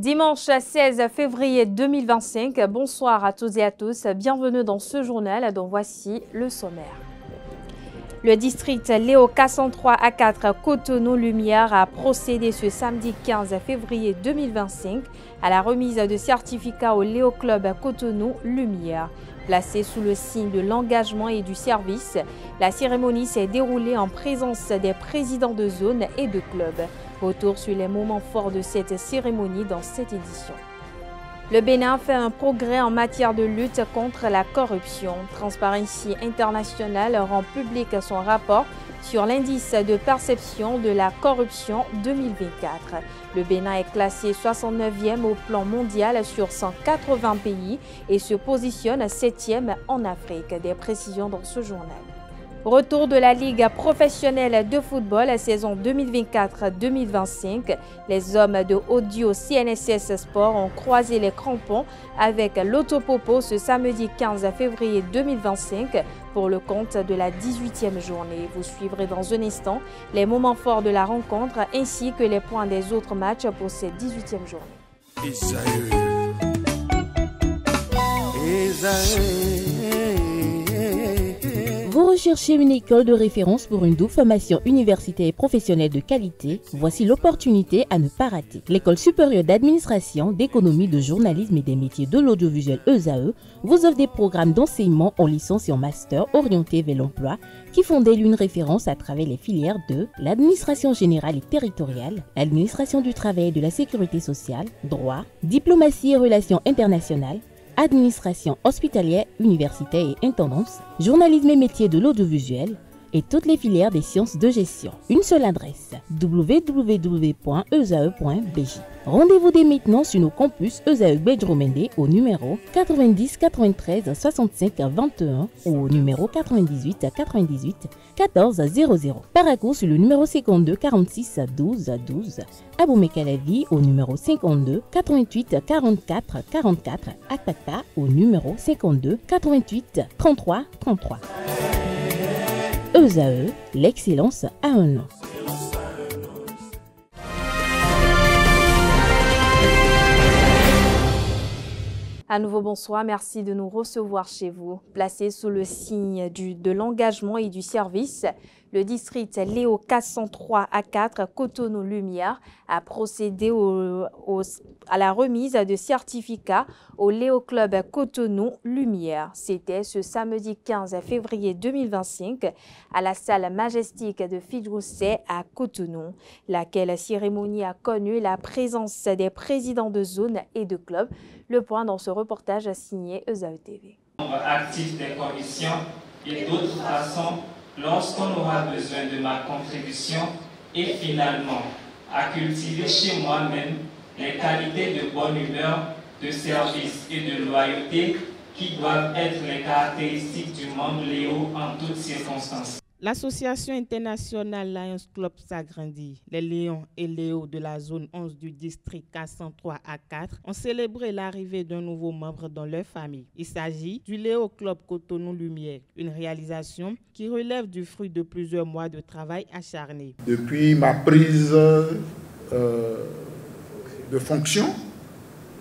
Dimanche 16 février 2025, bonsoir à toutes et à tous, bienvenue dans ce journal dont voici le sommaire. Le district Léo K103 A4 Cotonou-Lumière a procédé ce samedi 15 février 2025 à la remise de certificats au Léo Club Cotonou-Lumière. Placé sous le signe de l'engagement et du service, la cérémonie s'est déroulée en présence des présidents de zone et de club. Retour sur les moments forts de cette cérémonie dans cette édition. Le Bénin fait un progrès en matière de lutte contre la corruption. Transparency International rend public son rapport sur l'indice de perception de la corruption 2024. Le Bénin est classé 69e au plan mondial sur 180 pays et se positionne 7e en Afrique. Des précisions dans ce journal. Retour de la Ligue professionnelle de football saison 2024-2025. Les hommes de Audio CNSS Sport ont croisé les crampons avec l'Autopopo ce samedi 15 février 2025 pour le compte de la 18e journée. Vous suivrez dans un instant les moments forts de la rencontre ainsi que les points des autres matchs pour cette 18e journée. Vous recherchez une école de référence pour une double formation universitaire et professionnelle de qualité? Voici l'opportunité à ne pas rater. L'École supérieure d'administration, d'économie, de journalisme et des métiers de l'audiovisuel ESAE vous offre des programmes d'enseignement en licence et en master orientés vers l'emploi qui font d'elle une référence à travers les filières de l'administration générale et territoriale, l'administration du travail et de la sécurité sociale, droit, diplomatie et relations internationales, administration hospitalière, universitaire et intendance, journalisme et métiers de l'audiovisuel et toutes les filières des sciences de gestion. Une seule adresse, www.esae.bj. Rendez-vous dès maintenant sur nos campus ESAE Bedjromende au numéro 90 93 65 21 ou au numéro 98 98 14 00. Paracourt sur le numéro 52 46 12 12. Aboumé-Calavi au numéro 52 88 44 44. Akpata au numéro 52 88 33 33. ESAE, l'excellence à un nom. À nouveau, bonsoir. Merci de nous recevoir chez vous. Placé sous le signe de l'engagement et du service, le district Léo K103 A4 Cotonou-Lumière a procédé à la remise de certificats au Léo Club Cotonou-Lumière. C'était ce samedi 15 février 2025 à la salle majestique de Fidjousset à Cotonou, laquelle cérémonie a connu la présence des présidents de zone et de club. Le point dans ce reportage signé ESAE TV. Actif des commissions et d'autres façons lorsqu'on aura besoin de ma contribution et finalement à cultiver chez moi-même les qualités de bonne humeur, de service et de loyauté qui doivent être les caractéristiques du monde Léo en toutes circonstances. L'association internationale Lions Club s'agrandit. Les Lions et Léo de la zone 11 du district K103 A4 ont célébré l'arrivée d'un nouveau membre dans leur famille. Il s'agit du Léo Club Cotonou-Lumière, une réalisation qui relève du fruit de plusieurs mois de travail acharné. Depuis ma prise de fonction,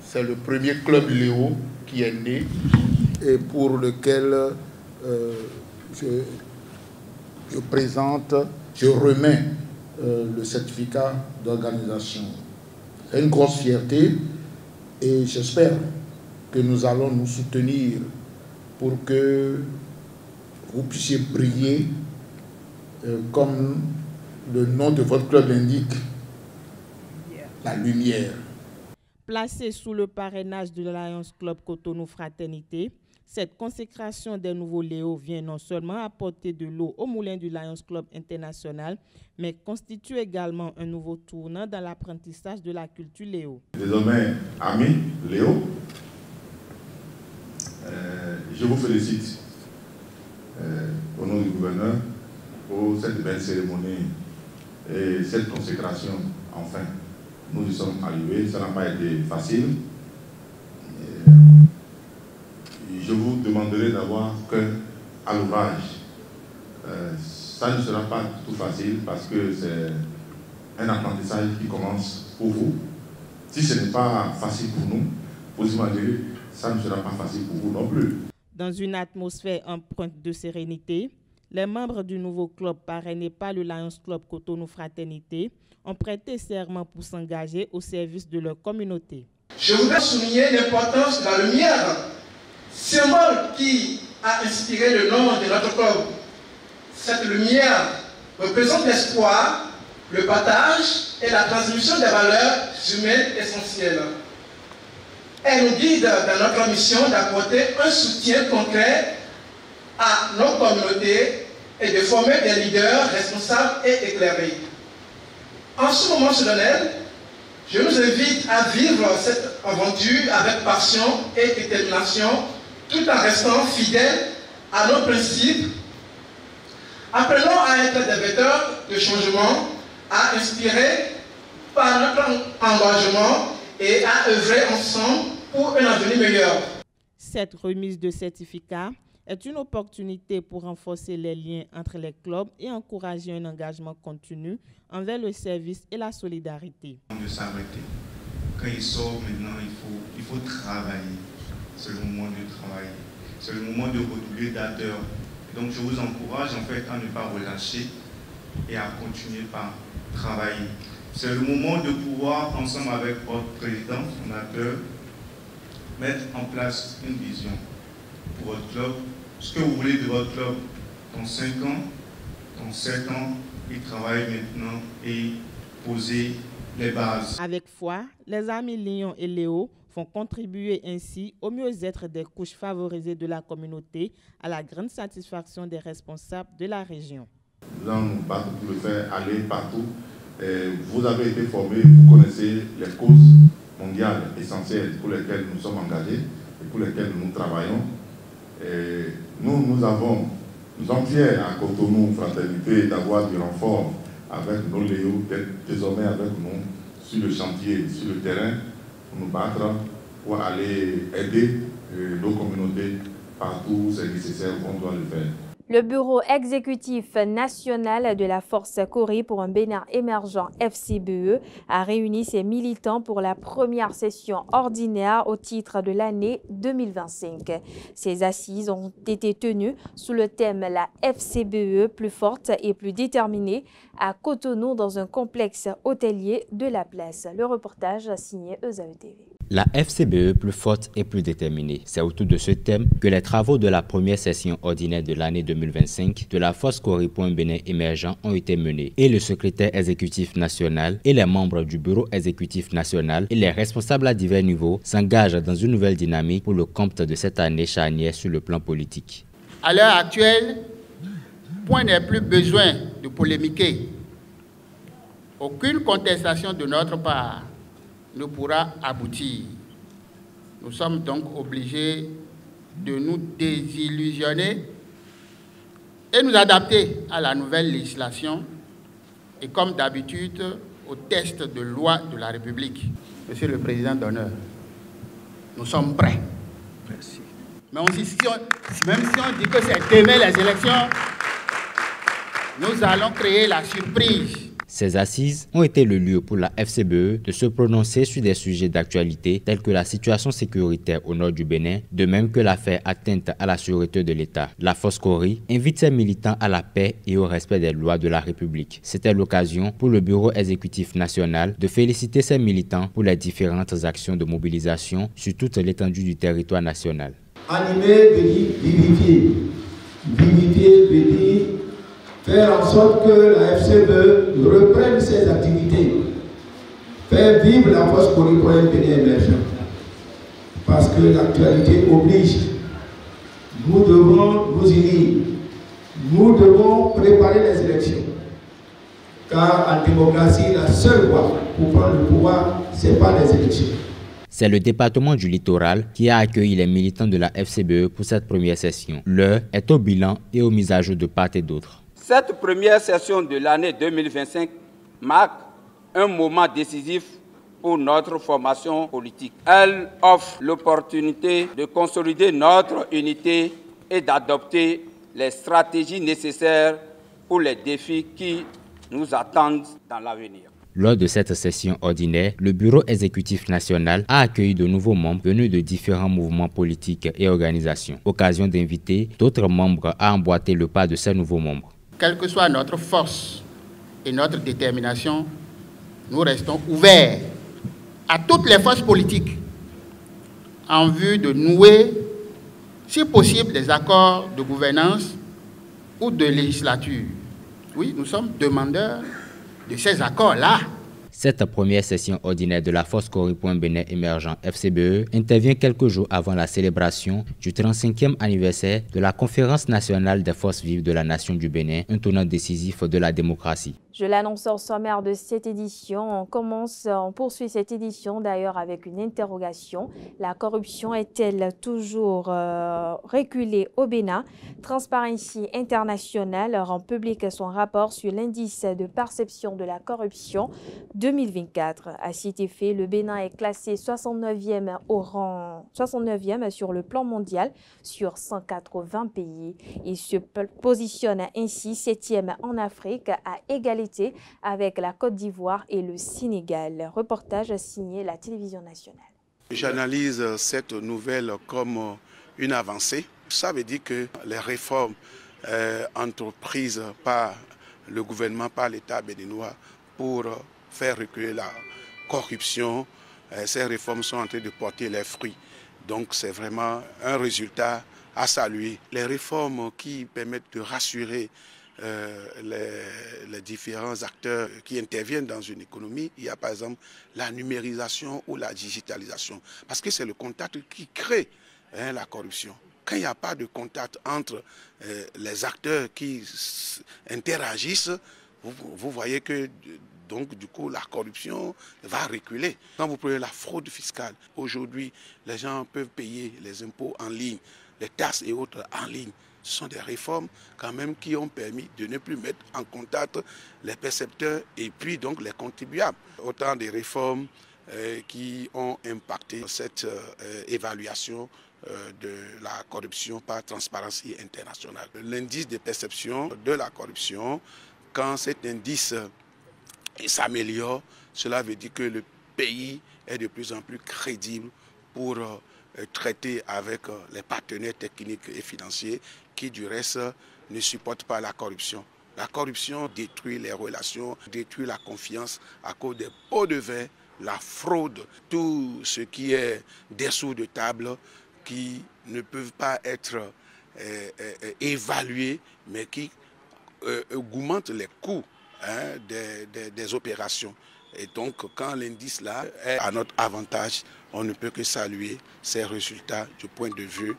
c'est le premier club Léo qui est né et pour lequel je remets le certificat d'organisation. C'est une grosse fierté et j'espère que nous allons nous soutenir pour que vous puissiez briller comme le nom de votre club l'indique, la lumière. Placé sous le parrainage de l'Alliance Club Cotonou Fraternité, cette consécration des nouveaux Léo vient non seulement apporter de l'eau au moulin du Lions Club International, mais constitue également un nouveau tournant dans l'apprentissage de la culture Léo. Désormais, amis Léo, je vous félicite au nom du gouverneur pour cette belle cérémonie et cette consécration. Enfin, nous y sommes arrivés, ça n'a pas été facile. Je vous demanderai d'avoir cœur à l'ouvrage. Ça ne sera pas tout facile parce que c'est un apprentissage qui commence pour vous Si ce n'est pas facile pour nous, vous imaginez, ça ne sera pas facile pour vous non plus. Dans une atmosphère empreinte de sérénité, les membres du nouveau club parrainé par le Lions Club Cotonou Fraternité ont prêté serment pour s'engager au service de leur communauté. Je voudrais souligner l'importance de la lumière, symbole qui a inspiré le nom de notre club. Cette lumière représente l'espoir, le partage et la transmission des valeurs humaines essentielles. Elle nous guide dans notre mission d'apporter un soutien concret à nos communautés et de former des leaders responsables et éclairés. En ce moment solennel, je nous invite à vivre cette aventure avec passion et détermination, tout en restant fidèles à nos principes. Apprenons à être des vecteurs de changement, à inspirer par notre engagement et à œuvrer ensemble pour un avenir meilleur. Cette remise de certificat est une opportunité pour renforcer les liens entre les clubs et encourager un engagement continu envers le service et la solidarité. De s'arrêter. Quand il sort maintenant, il faut travailler. C'est le moment de travailler. C'est le moment de redoubler d'ardeur. Donc je vous encourage en fait à ne pas relâcher et à continuer par travailler. C'est le moment de pouvoir, ensemble avec votre président, fondateur, mettre en place une vision pour votre club, ce que vous voulez de votre club dans 5 ans, dans 7 ans, et travailler maintenant et poser les bases. Avec foi, les amis Lion et Léo font contribuer ainsi au mieux-être des couches favorisées de la communauté à la grande satisfaction des responsables de la région. Nous allons nous battre pour le faire aller partout. Vous avez été formés, vous connaissez les causes mondiales essentielles pour lesquelles nous sommes engagés et pour lesquelles nous travaillons. Nous sommes fiers à Cotonou Fraternité d'avoir du renfort avec nos Léo, d'être désormais avec nous sur le chantier, sur le terrain, pour nous battre, pour aller aider nos communautés partout où c'est nécessaire, on doit le faire. Le bureau exécutif national de la Force Cori pour un Bénin émergent FCBE a réuni ses militants pour la première session ordinaire au titre de l'année 2025. Ces assises ont été tenues sous le thème « La FCBE plus forte et plus déterminée » à Cotonou dans un complexe hôtelier de la place. Le reportage signé ESAE TV. La FCBE plus forte et plus déterminée. C'est autour de ce thème que les travaux de la première session ordinaire de l'année 2025 de la Force Cori pour un Bénin émergent ont été menés. Et le secrétaire exécutif national et les membres du bureau exécutif national et les responsables à divers niveaux s'engagent dans une nouvelle dynamique pour le compte de cette année charnière sur le plan politique. À l'heure actuelle, point n'est plus besoin de polémiquer. Aucune contestation de notre part ne pourra aboutir. Nous sommes donc obligés de nous désillusionner et nous adapter à la nouvelle législation et comme d'habitude au test de loi de la République. Monsieur le Président d'honneur, nous sommes prêts. Merci. Mais même si on dit que c'est demain les élections, nous allons créer la surprise. Ces assises ont été le lieu pour la FCBE de se prononcer sur des sujets d'actualité tels que la situation sécuritaire au nord du Bénin, de même que l'affaire atteinte à la sûreté de l'État. La Force Cori invite ses militants à la paix et au respect des lois de la République. C'était l'occasion pour le bureau exécutif national de féliciter ses militants pour les différentes actions de mobilisation sur toute l'étendue du territoire national. Animer veut dire vivifier. Vivifier veut dire faire en sorte que la FCBE reprenne ses activités, faire vivre la Force Cori pour un Bénin émergent. Parce que l'actualité oblige. Nous devons nous unir. Nous devons préparer les élections. Car en démocratie, la seule voie pour prendre le pouvoir, ce n'est pas les élections. C'est le département du littoral qui a accueilli les militants de la FCBE pour cette première session. L'heure est au bilan et aux mises à jour de part et d'autre. Cette première session de l'année 2025 marque un moment décisif pour notre formation politique. Elle offre l'opportunité de consolider notre unité et d'adopter les stratégies nécessaires pour les défis qui nous attendent dans l'avenir. Lors de cette session ordinaire, le Bureau exécutif national a accueilli de nouveaux membres venus de différents mouvements politiques et organisations. Occasion d'inviter d'autres membres à emboîter le pas de ces nouveaux membres. Quelle que soit notre force et notre détermination, nous restons ouverts à toutes les forces politiques en vue de nouer, si possible, des accords de gouvernance ou de législature. Oui, nous sommes demandeurs de ces accords-là. Cette première session ordinaire de la Force Cori Bénin émergent FCBE intervient quelques jours avant la célébration du 35e anniversaire de la Conférence nationale des forces vives de la nation du Bénin, un tournant décisif de la démocratie. Je l'annonce au sommaire de cette édition. On poursuit cette édition d'ailleurs avec une interrogation. La corruption est-elle toujours reculée au Bénin? Transparency International rend public son rapport sur l'indice de perception de la corruption 2024. À cet effet, le Bénin est classé 69e au rang 69e sur le plan mondial sur 180 pays. Il se positionne ainsi 7e en Afrique à égalité avec la Côte d'Ivoire et le Sénégal. Reportage signé la télévision nationale. J'analyse cette nouvelle comme une avancée. Ça veut dire que les réformes entreprises par le gouvernement, par l'État béninois pour faire reculer la corruption, ces réformes sont en train de porter leurs fruits. Donc c'est vraiment un résultat à saluer. Les réformes qui permettent de rassurer les différents acteurs qui interviennent dans une économie. Il y a par exemple la numérisation ou la digitalisation. Parce que c'est le contact qui crée la corruption. Quand il n'y a pas de contact entre les acteurs qui interagissent, vous voyez que donc du coup la corruption va reculer. Quand vous prenez la fraude fiscale, aujourd'hui les gens peuvent payer les impôts en ligne, les taxes et autres en ligne. Ce sont des réformes quand même qui ont permis de ne plus mettre en contact les percepteurs et puis donc les contribuables. Autant de réformes qui ont impacté cette évaluation de la corruption par Transparency International. L'indice de perception de la corruption, quand cet indice s'améliore, cela veut dire que le pays est de plus en plus crédible pour traiter avec les partenaires techniques et financiers qui du reste ne supportent pas la corruption. La corruption détruit les relations, détruit la confiance à cause des pots de vin, la fraude, tout ce qui est dessous de table qui ne peuvent pas être évalués mais qui augmentent les coûts des opérations. Et donc, quand l'indice là est à notre avantage, on ne peut que saluer ces résultats du point de vue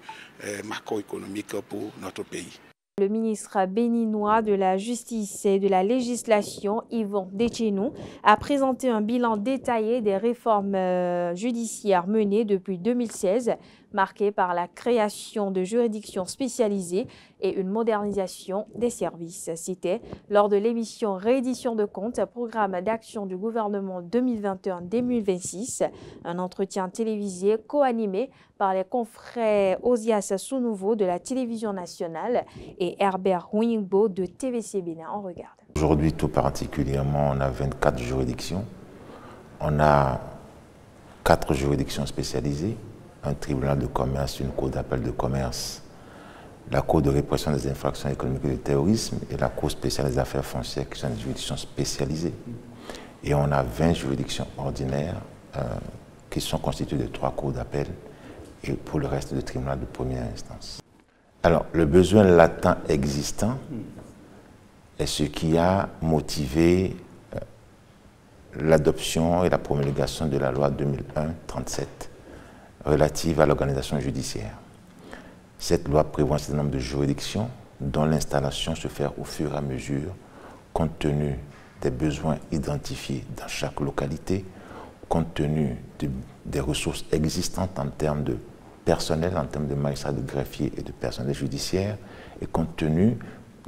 macroéconomique pour notre pays. Le ministre béninois de la Justice et de la Législation, Yvon Detchenou, a présenté un bilan détaillé des réformes judiciaires menées depuis 2016, marqué par la création de juridictions spécialisées et une modernisation des services. C'était lors de l'émission Réédition de comptes, programme d'action du gouvernement 2021-2026, un entretien télévisé co-animé par les confrères Osias Sounouveau de la télévision nationale et Herbert Wingbo de TVC Bénin. On regarde. Aujourd'hui, tout particulièrement, on a 24 juridictions. On a 4 juridictions spécialisées, un tribunal de commerce, une cour d'appel de commerce, la cour de répression des infractions économiques et du terrorisme et la cour spéciale des affaires foncières qui sont des juridictions spécialisées. Et on a 20 juridictions ordinaires qui sont constituées de 3 cours d'appel et pour le reste de tribunal de première instance. Alors, le besoin latent existant est ce qui a motivé l'adoption et la promulgation de la loi 2001-37 relative à l'organisation judiciaire. Cette loi prévoit un certain nombre de juridictions dont l'installation se fait au fur et à mesure, compte tenu des besoins identifiés dans chaque localité, compte tenu des ressources existantes en termes de personnel, en termes de magistrats, de greffiers et de personnel judiciaire, et compte tenu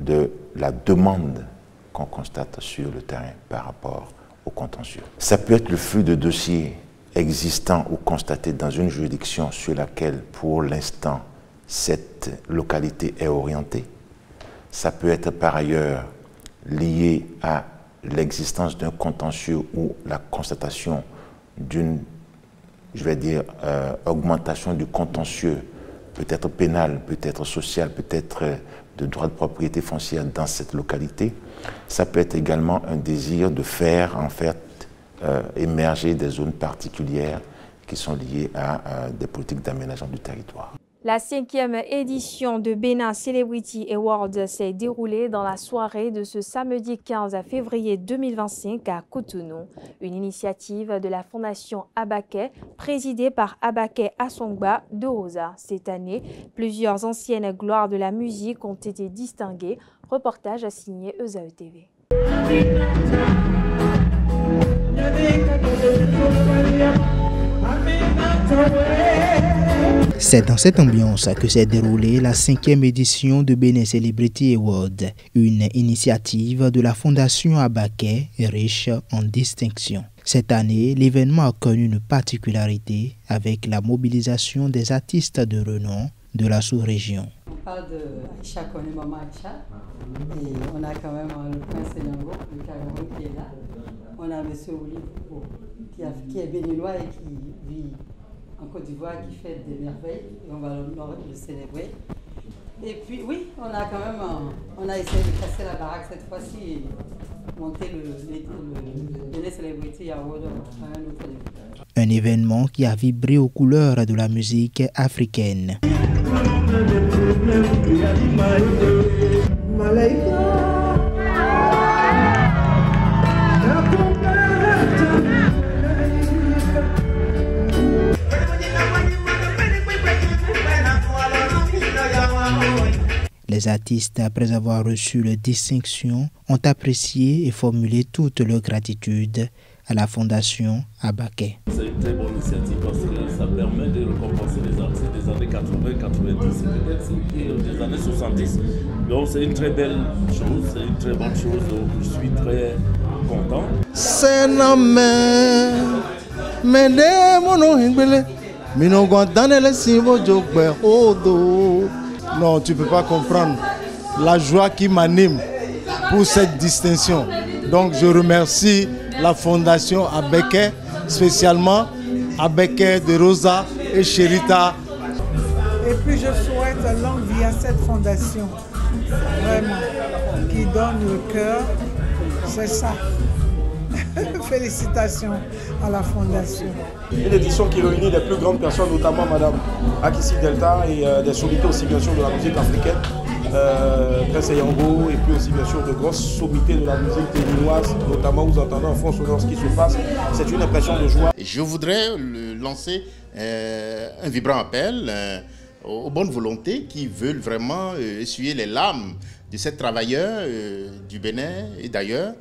de la demande qu'on constate sur le terrain par rapport au contentieux. Ça peut être le flux de dossiers existants ou constatés dans une juridiction sur laquelle, pour l'instant, cette localité est orientée. Ça peut être par ailleurs lié à l'existence d'un contentieux ou la constatation d'une, je vais dire, augmentation du contentieux, peut-être pénal, peut-être social, peut-être de droit de propriété foncière dans cette localité. Ça peut être également un désir de faire, en fait, émerger des zones particulières qui sont liées à des politiques d'aménagement du territoire. La 5e édition de Bénin Celebrity Awards s'est déroulée dans la soirée de ce samedi 15 février 2025 à Cotonou. Une initiative de la Fondation Abaké, présidée par Abaké Asongba de Rosa. Cette année, plusieurs anciennes gloires de la musique ont été distinguées. Reportage signé ESAE TV. C'est dans cette ambiance que s'est déroulée la 5e édition de Bénin Celebrity Awards, une initiative de la Fondation Abaké riche en distinctions. Cette année, l'événement a connu une particularité avec la mobilisation des artistes de renom de la sous-région. On parle de Aïcha Kone, Maman Aïcha, et on a quand même le prince Yango, le Cameroun qui est là. On a M. Ouli qui est béninois et qui vit en Côte d'Ivoire, qui fait des merveilles, et on va le célébrer. Et puis oui, on a quand même, on a essayé de casser la baraque cette fois-ci et monter le Bénin Celebrity Award à un autre niveau. Un événement qui a vibré aux couleurs de la musique africaine. Les artistes, après avoir reçu la distinction, ont apprécié et formulé toute leur gratitude à la Fondation Abaké. C'est une très bonne initiative parce que ça permet de récompenser les artistes des années 80, 90 et des années 70. Donc c'est une très belle chose, c'est une très bonne chose, donc je suis très content. Non, tu ne peux pas comprendre la joie qui m'anime pour cette distinction. Donc je remercie la Fondation Abaké, spécialement Abaké de Rosa et Sherita. Et puis je souhaite longue vie à cette fondation, vraiment, qui donne le cœur, c'est ça. Félicitations à la Fondation. Une édition qui réunit les plus grandes personnes, notamment Madame Akissi Delta et des sommités aussi bien sûr de la musique africaine, Prince Yango, et puis aussi bien sûr de grosses sommités de la musique béninoise, notamment vous entendez en fond sonore ce qui se passe. C'est une impression de joie. Je voudrais lancer un vibrant appel aux bonnes volontés qui veulent vraiment essuyer les larmes de ces travailleurs du Bénin et d'ailleurs,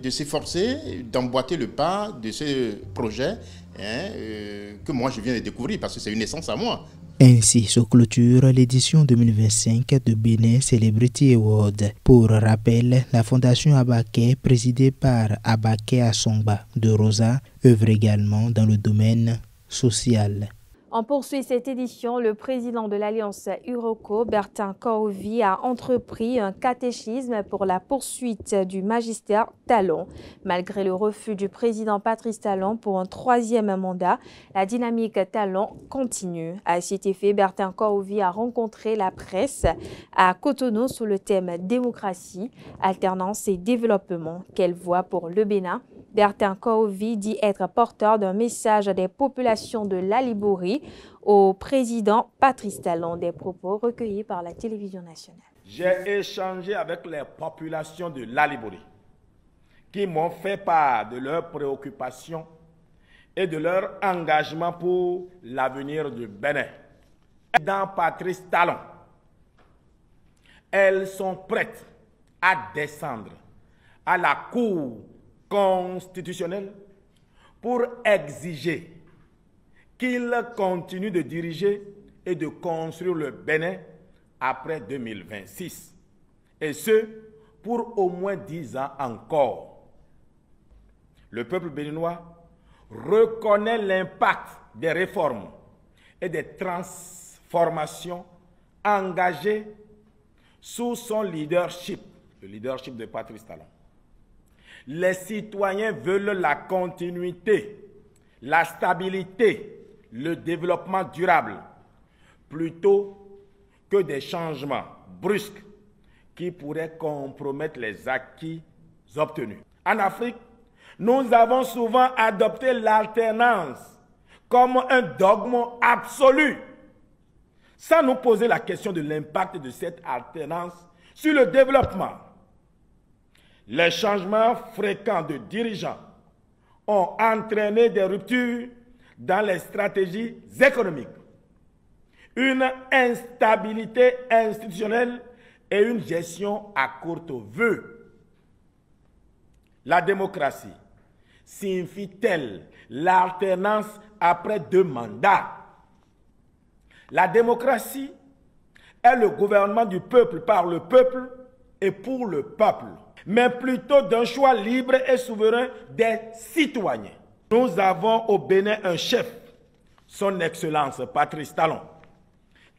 de s'efforcer d'emboîter le pas de ce projet que moi je viens de découvrir parce que c'est une naissance à moi. Ainsi se clôture l'édition 2025 de Bénin Celebrity Awards. Pour rappel, la Fondation Abaké, présidée par Abaké Asongba de Rosa, œuvre également dans le domaine social. On poursuit cette édition. Le président de l'Alliance Uroko, Bertin Korovi, a entrepris un catéchisme pour la poursuite du magistère Talon. Malgré le refus du président Patrice Talon pour un 3e mandat, la dynamique Talon continue. À cet effet, Bertin Korovi a rencontré la presse à Cotonou sous le thème démocratie, alternance et développement. Quelle voie pour le Bénin? Bertin Korovi dit être porteur d'un message des populations de l'Alibori au président Patrice Talon, des propos recueillis par la télévision nationale. J'ai échangé avec les populations de l'Alibori qui m'ont fait part de leurs préoccupations et de leur engagement pour l'avenir du Bénin. Dans Patrice Talon, elles sont prêtes à descendre à la Cour constitutionnelle pour exiger qu'il continue de diriger et de construire le Bénin après 2026. Et ce, pour au moins 10 ans encore. Le peuple béninois reconnaît l'impact des réformes et des transformations engagées sous son leadership, le leadership de Patrice Talon. Les citoyens veulent la continuité, la stabilité, le développement durable, plutôt que des changements brusques qui pourraient compromettre les acquis obtenus. En Afrique, nous avons souvent adopté l'alternance comme un dogme absolu, sans nous poser la question de l'impact de cette alternance sur le développement. Les changements fréquents de dirigeants ont entraîné des ruptures dans les stratégies économiques, une instabilité institutionnelle et une gestion à courte vue. La démocratie signifie-t-elle l'alternance après 2 mandats? La démocratie est le gouvernement du peuple par le peuple et pour le peuple, mais plutôt d'un choix libre et souverain des citoyens. Nous avons au Bénin un chef, son Excellence Patrice Talon,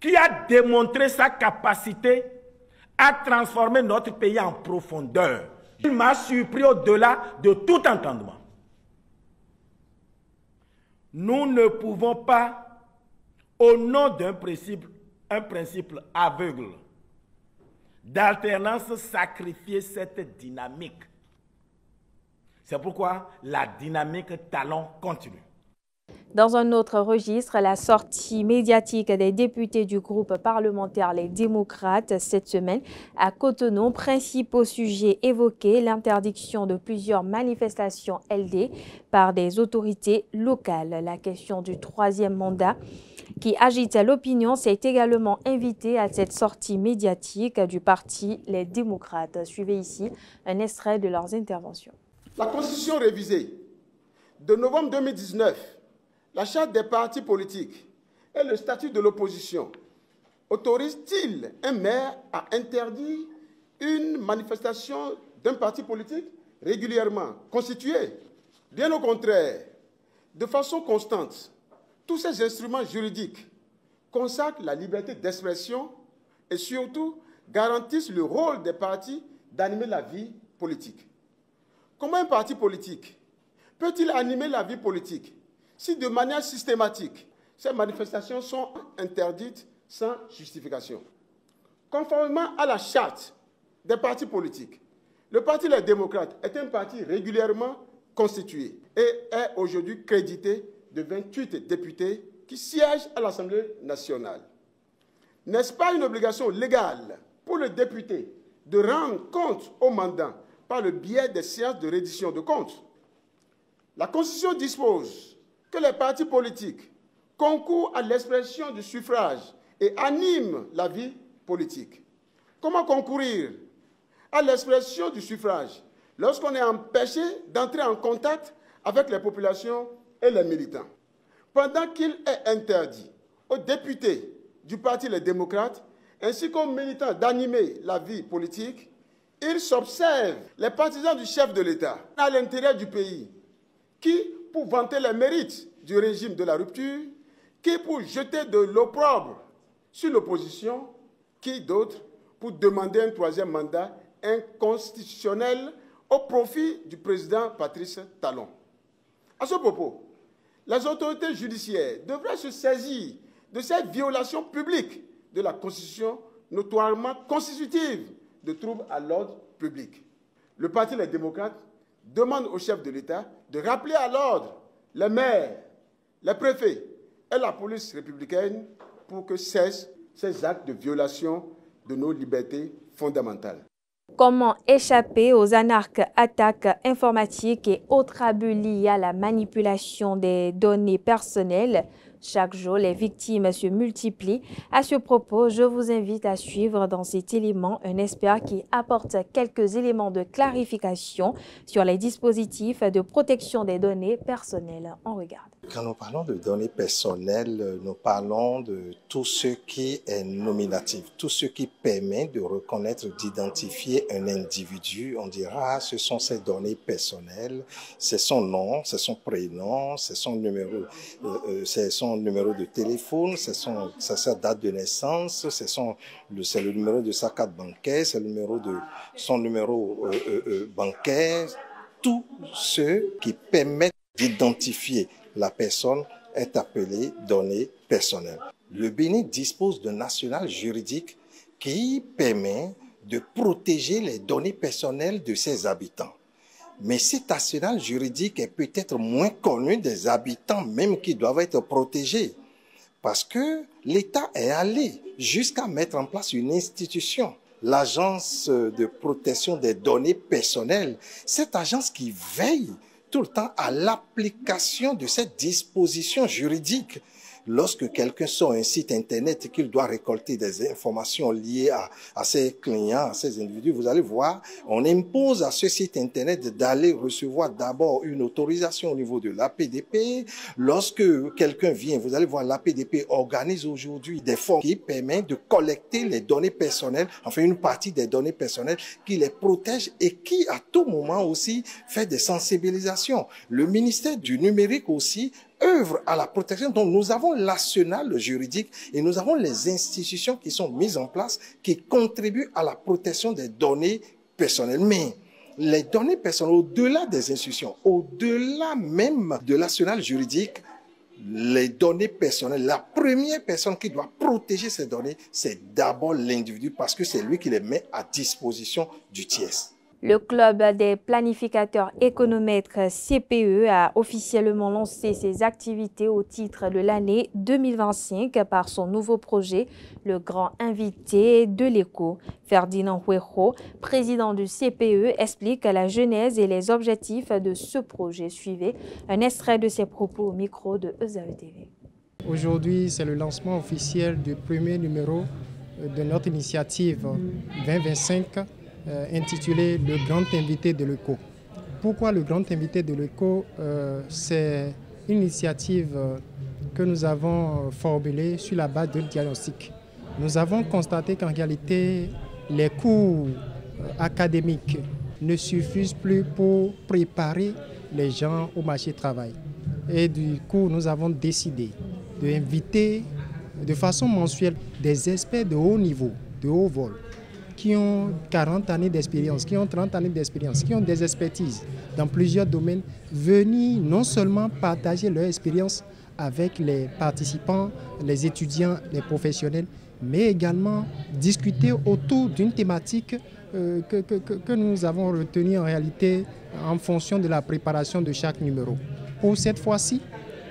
qui a démontré sa capacité à transformer notre pays en profondeur. Il m'a surpris au-delà de tout entendement. Nous ne pouvons pas, au nom d'un principe aveugle d'alternance, sacrifier cette dynamique. C'est pourquoi la dynamique Talon continue. Dans un autre registre, la sortie médiatique des députés du groupe parlementaire Les Démocrates cette semaine à Cotonou. Principaux sujets évoqués, l'interdiction de plusieurs manifestations LD par des autorités locales. La question du 3e mandat qui agite l'opinion s'est également invitée à cette sortie médiatique du parti Les Démocrates. Suivez ici un extrait de leurs interventions. La Constitution révisée de novembre 2019, la charte des partis politiques et le statut de l'opposition autorisent-ils un maire à interdire une manifestation d'un parti politique régulièrement constitué? Bien au contraire, de façon constante, tous ces instruments juridiques consacrent la liberté d'expression et surtout garantissent le rôle des partis d'animer la vie politique. Comment un parti politique peut-il animer la vie politique si de manière systématique, ces manifestations sont interdites sans justification? Conformément à la charte des partis politiques, le parti Les Démocrates est un parti régulièrement constitué et est aujourd'hui crédité de 28 députés qui siègent à l'Assemblée nationale. N'est-ce pas une obligation légale pour le député de rendre compte au mandant par le biais des séances de reddition de comptes? La Constitution dispose que les partis politiques concourent à l'expression du suffrage et animent la vie politique. Comment concourir à l'expression du suffrage lorsqu'on est empêché d'entrer en contact avec les populations et les militants? Pendant qu'il est interdit aux députés du parti Les Démocrates ainsi qu'aux militants d'animer la vie politique, il s'observe les partisans du chef de l'État à l'intérieur du pays qui, pour vanter les mérites du régime de la rupture, qui pour jeter de l'opprobre sur l'opposition, qui d'autre pour demander un 3e mandat inconstitutionnel au profit du président Patrice Talon. À ce propos, les autorités judiciaires devraient se saisir de cette violation publique de la Constitution notoirement constitutive de troubles à l'ordre public. Le parti Les Démocrates demande au chef de l'État de rappeler à l'ordre les maires, les préfets et la police républicaine pour que cessent ces actes de violation de nos libertés fondamentales. Comment échapper aux attaques informatiques et autres abus liés à la manipulation des données personnelles? Chaque jour, les victimes se multiplient. À ce propos, je vous invite à suivre dans cet élément un expert qui apporte quelques éléments de clarification sur les dispositifs de protection des données personnelles. On regarde. Quand nous parlons de données personnelles, nous parlons de tout ce qui est nominatif, tout ce qui permet de reconnaître, d'identifier un individu. On dira, ce sont ses données personnelles, c'est son nom, c'est son prénom, c'est son numéro de téléphone, c'est sa date de naissance, c'est le numéro de sa carte bancaire, c'est le numéro de son numéro bancaire. tout ce qui permet d'identifier la personne est appelé données personnelles. Le Bénin dispose d'un arsenal juridique qui permet de protéger les données personnelles de ses habitants. Mais cet arsenal juridique est peut-être moins connu des habitants même qui doivent être protégés. Parce que l'État est allé jusqu'à mettre en place une institution, l'Agence de protection des données personnelles. Cette agence qui veille tout le temps à l'application de cette disposition juridique. Lorsque quelqu'un sort un site internet et qu'il doit récolter des informations liées à ses clients, à ses individus, vous allez voir, on impose à ce site internet d'aller recevoir d'abord une autorisation au niveau de l'APDP. Lorsque quelqu'un vient, vous allez voir, l'APDP organise aujourd'hui des formes qui permettent de collecter les données personnelles, enfin une partie des données personnelles qui les protège et qui à tout moment aussi fait des sensibilisations. Le ministère du numérique aussi œuvre à la protection. Donc nous avons l'arsenal juridique et nous avons les institutions qui sont mises en place qui contribuent à la protection des données personnelles. Mais les données personnelles, au-delà des institutions, au-delà même de l'arsenal juridique, les données personnelles, la première personne qui doit protéger ces données, c'est d'abord l'individu parce que c'est lui qui les met à disposition du tiers. Le Club des planificateurs économètres CPE a officiellement lancé ses activités au titre de l'année 2025 par son nouveau projet, le Grand Invité de l'Éco. Ferdinand Huejo, président du CPE, explique la genèse et les objectifs de ce projet. Suivez un extrait de ses propos au micro de EZAE TV. Aujourd'hui, c'est le lancement officiel du premier numéro de notre initiative 2025 intitulé « Le Grand Invité de l'Éco ». Pourquoi le Grand Invité de l'Éco? C'est une initiative que nous avons formulée sur la base d'un diagnostic. Nous avons constaté qu'en réalité, les cours académiques ne suffisent plus pour préparer les gens au marché du travail. Et du coup, nous avons décidé d'inviter de façon mensuelle des experts de haut niveau, de haut vol, qui ont 40 années d'expérience, qui ont 30 années d'expérience, qui ont des expertises dans plusieurs domaines, venir non seulement partager leur expérience avec les participants, les étudiants, les professionnels, mais également discuter autour d'une thématique que nous avons retenue en réalité en fonction de la préparation de chaque numéro. Pour cette fois-ci,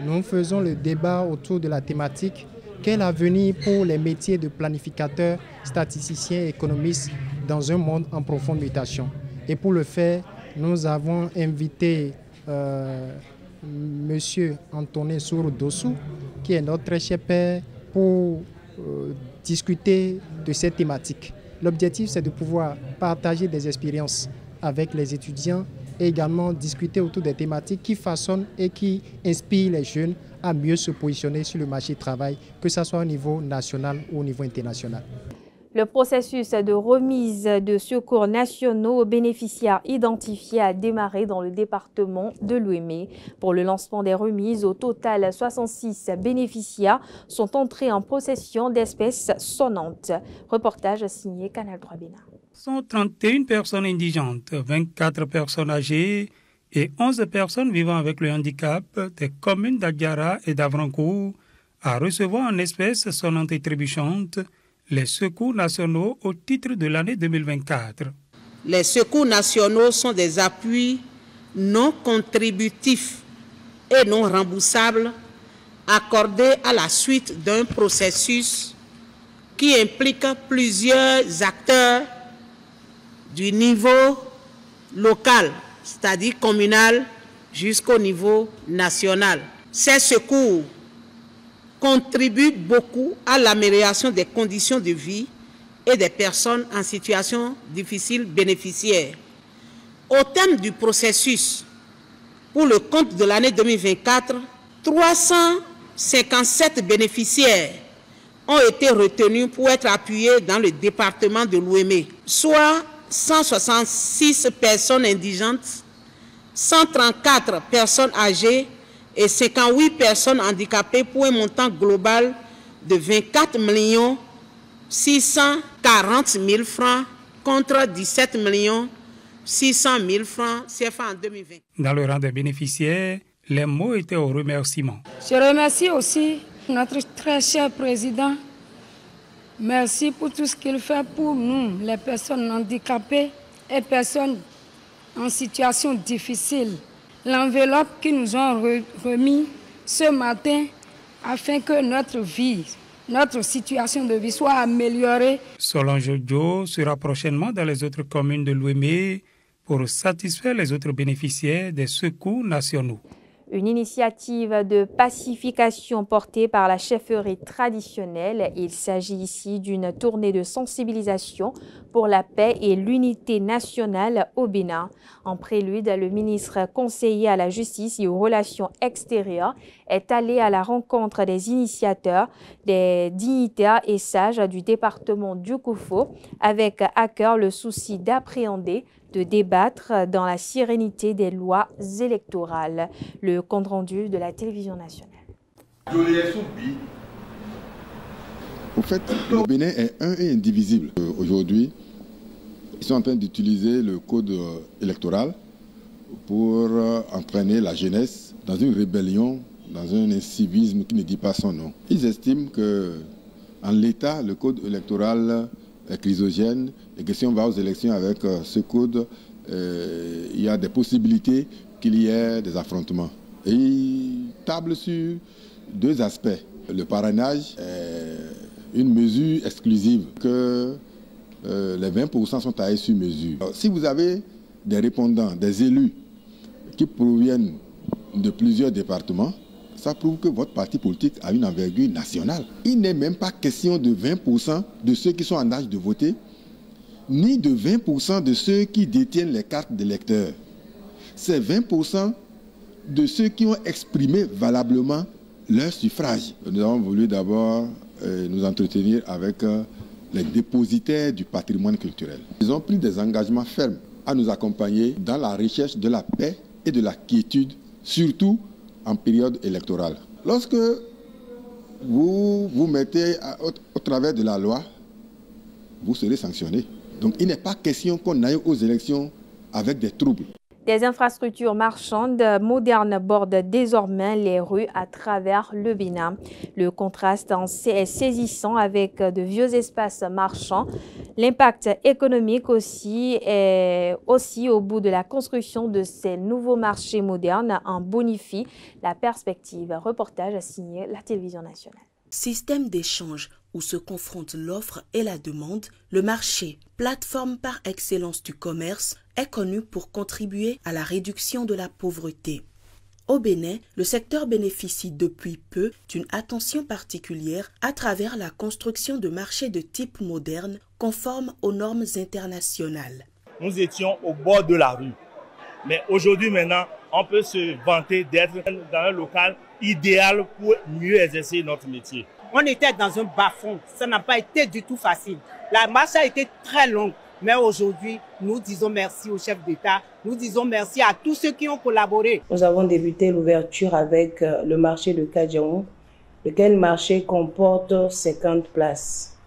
nous faisons le débat autour de la thématique quel avenir pour les métiers de planificateurs, statisticiens et économistes dans un monde en profonde mutation. Et pour le faire, nous avons invité M. Antonin Souro-Dossou, qui est notre très cher père, pour discuter de cette thématique. L'objectif, c'est de pouvoir partager des expériences avec les étudiants et également discuter autour des thématiques qui façonnent et qui inspirent les jeunes à mieux se positionner sur le marché du travail, que ce soit au niveau national ou au niveau international. Le processus de remise de secours nationaux aux bénéficiaires identifiés a démarré dans le département de l'Ouémé. Pour le lancement des remises, au total, 66 bénéficiaires sont entrés en possession d'espèces sonnantes. Reportage signé Canal 3 Bénin. 131 personnes indigentes, 24 personnes âgées et 11 personnes vivant avec le handicap des communes d'Adiara et d'Avrancourt à recevoir en espèces sonnantes et trébuchantes les secours nationaux au titre de l'année 2024. Les secours nationaux sont des appuis non contributifs et non remboursables accordés à la suite d'un processus qui implique plusieurs acteurs du niveau local, c'est-à-dire communal, jusqu'au niveau national. Ces secours contribuent beaucoup à l'amélioration des conditions de vie et des personnes en situation difficile bénéficiaires. Au terme du processus, pour le compte de l'année 2024, 357 bénéficiaires ont été retenus pour être appuyés dans le département de l'Ouémé, soit 166 personnes indigentes, 134 personnes âgées et 58 personnes handicapées pour un montant global de 24 640 000 francs contre 17 600 000 francs CFA en 2020. Dans le rang des bénéficiaires, les mots étaient au remerciement. Je remercie aussi notre très cher président. Merci pour tout ce qu'il fait pour nous, les personnes handicapées et personnes en situation difficile. L'enveloppe qu'ils nous ont remis ce matin afin que notre situation de vie soit améliorée. Solange Joe sera prochainement dans les autres communes de l'Ouémé pour satisfaire les autres bénéficiaires des secours nationaux. Une initiative de pacification portée par la chefferie traditionnelle. Il s'agit ici d'une tournée de sensibilisation pour la paix et l'unité nationale au Bénin. En prélude, le ministre conseiller à la justice et aux relations extérieures est allé à la rencontre des initiateurs, des dignitaires et sages du département du Koufo, avec à cœur le souci d'appréhender, de débattre dans la sérénité des lois électorales. Le compte-rendu de la télévision nationale. Au fait, le Bénin est un et indivisible. Aujourd'hui, ils sont en train d'utiliser le code électoral pour entraîner la jeunesse dans une rébellion, dans un incivisme qui ne dit pas son nom. Ils estiment que, en l'état, le code électoral est chrysogène et que si on va aux élections avec ce code, il y a des possibilités qu'il y ait des affrontements. Et ils tablent sur deux aspects. Le parrainage est une mesure exclusive, que les 20% sont taillés sur mesure. Alors, si vous avez des répondants, des élus qui proviennent de plusieurs départements, ça prouve que votre parti politique a une envergure nationale. Il n'est même pas question de 20% de ceux qui sont en âge de voter, ni de 20% de ceux qui détiennent les cartes d'électeurs. C'est 20% de ceux qui ont exprimé valablement leur suffrage. Nous avons voulu d'abord nous entretenir avec les dépositaires du patrimoine culturel. Ils ont pris des engagements fermes à nous accompagner dans la recherche de la paix et de la quiétude, surtout en période électorale. Lorsque vous vous mettez au travers de la loi, vous serez sanctionné. Donc il n'est pas question qu'on aille aux élections avec des troubles. Des infrastructures marchandes modernes bordent désormais les rues à travers le Bénin. Le contraste est saisissant avec de vieux espaces marchands. L'impact économique aussi est au bout de la construction de ces nouveaux marchés modernes en bonifie la perspective. Reportage signé la télévision nationale. Système d'échange où se confrontent l'offre et la demande, le marché, plateforme par excellence du commerce, est connu pour contribuer à la réduction de la pauvreté. Au Bénin, le secteur bénéficie depuis peu d'une attention particulière à travers la construction de marchés de type moderne conformes aux normes internationales. Nous étions au bord de la rue, mais aujourd'hui maintenant, on peut se vanter d'être dans un local idéal pour mieux exercer notre métier. On était dans un bas-fond, ça n'a pas été du tout facile. La marche a été très longue, mais aujourd'hui, nous disons merci au chef d'État, nous disons merci à tous ceux qui ont collaboré. Nous avons débuté l'ouverture avec le marché de Kadjaon, lequel marché comporte 50 places.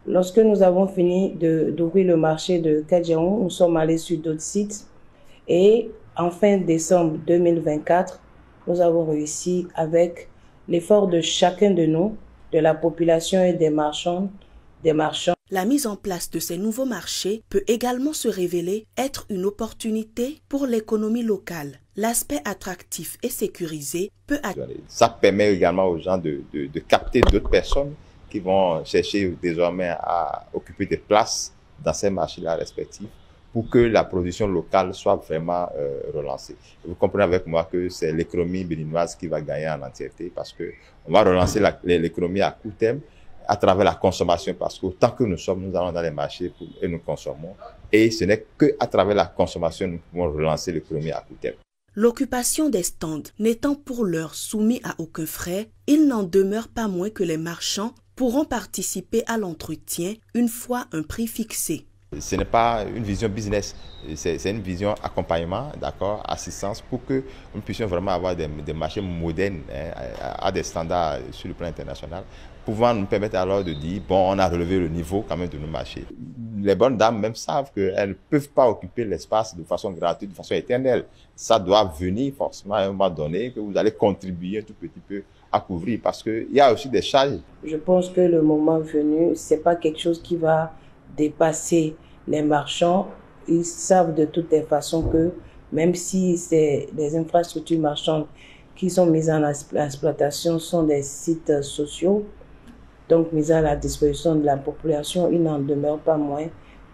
Lorsque nous avons fini d'ouvrir le marché de Kadjaon, nous sommes allés sur d'autres sites et en fin décembre 2024, nous avons réussi avec l'effort de chacun de nous, de la population et des marchands. La mise en place de ces nouveaux marchés peut également se révéler être une opportunité pour l'économie locale. L'aspect attractif et sécurisé peut... Ça permet également aux gens de capter d'autres personnes qui vont chercher désormais à occuper des places dans ces marchés-là respectifs pour que la production locale soit vraiment relancée. Vous comprenez avec moi que c'est l'économie béninoise qui va gagner en entièreté parce qu'on va relancer l'économie à court terme à travers la consommation parce qu'autant que nous allons dans les marchés et nous consommons. Et ce n'est qu'à travers la consommation que nous pouvons relancer l'économie à court terme. L'occupation des stands n'étant pour l'heure soumis à aucun frais, il n'en demeure pas moins que les marchands pourront participer à l'entretien une fois un prix fixé. Ce n'est pas une vision business, c'est une vision accompagnement, d'accord, assistance pour que nous puissions vraiment avoir des marchés modernes à des standards sur le plan international, pouvant nous permettre alors de dire, bon, on a relevé le niveau quand même de nos marchés. les bonnes dames même savent qu'elles ne peuvent pas occuper l'espace de façon gratuite, de façon éternelle. Ça doit venir forcément à un moment donné que vous allez contribuer un tout petit peu à couvrir parce qu'il y a aussi des charges. Je pense que le moment venu, ce n'est pas quelque chose qui va dépasser les marchands. Ils savent de toutes les façons que même si c'est des infrastructures marchandes qui sont mises en exploitation, sont des sites sociaux, donc mis à la disposition de la population, il n'en demeure pas moins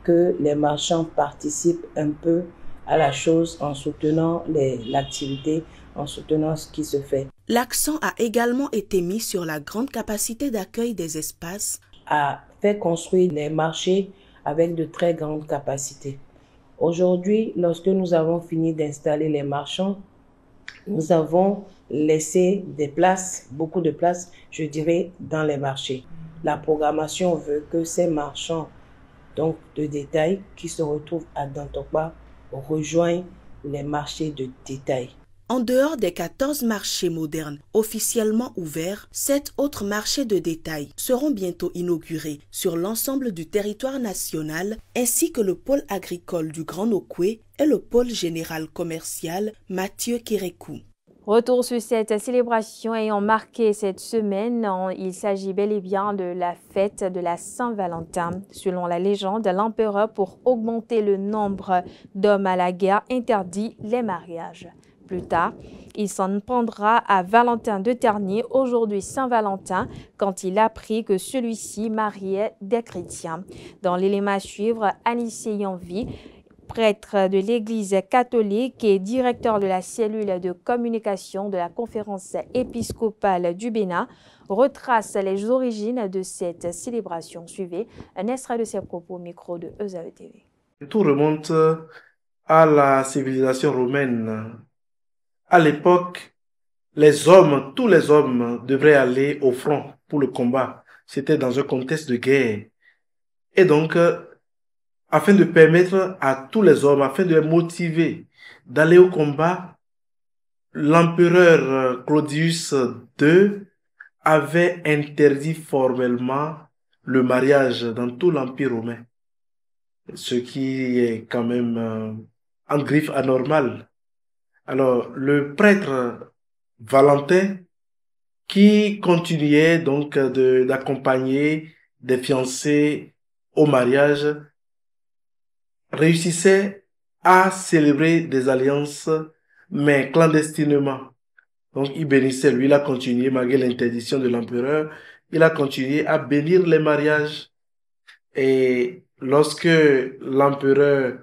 que les marchands participent un peu à la chose en soutenant l'activité, en soutenant ce qui se fait. L'accent a également été mis sur la grande capacité d'accueil des espaces. A fait construire les marchés avec de très grandes capacités. Aujourd'hui, lorsque nous avons fini d'installer les marchands, nous avons laissé des places, beaucoup de places, je dirais, dans les marchés. La programmation veut que ces marchands donc de détail qui se retrouvent à Dantokba rejoignent les marchés de détail. En dehors des 14 marchés modernes officiellement ouverts, 7 autres marchés de détail seront bientôt inaugurés sur l'ensemble du territoire national, ainsi que le pôle agricole du Grand Nokoué et le pôle général commercial Mathieu Kérékou. Retour sur cette célébration ayant marqué cette semaine. Il s'agit bel et bien de la fête de la Saint-Valentin. Selon la légende, l'empereur, pour augmenter le nombre d'hommes à la guerre, interdit les mariages. Plus tard, il s'en prendra à Valentin de Ternier, aujourd'hui Saint-Valentin, quand il apprit que celui-ci mariait des chrétiens. Dans l'élément à suivre, Anissé Yanvi, prêtre de l'Église catholique et directeur de la cellule de communication de la conférence épiscopale du Bénin, retrace les origines de cette célébration. Suivez un extrait de ses propos au micro de ESAE TV. Tout remonte à la civilisation romaine. À l'époque, tous les hommes devraient aller au front pour le combat. C'était dans un contexte de guerre. Et donc, afin de permettre à tous les hommes, afin de les motiver d'aller au combat, l'empereur Claudius II avait interdit formellement le mariage dans tout l'Empire romain. Ce qui est quand même en griffe anormal. Alors, le prêtre Valentin, qui continuait donc d'accompagner des fiancés au mariage, réussissait à célébrer des alliances, mais clandestinement. Donc, il bénissait, lui, il a continué, malgré l'interdiction de l'empereur, il a continué à bénir les mariages. Et lorsque l'empereur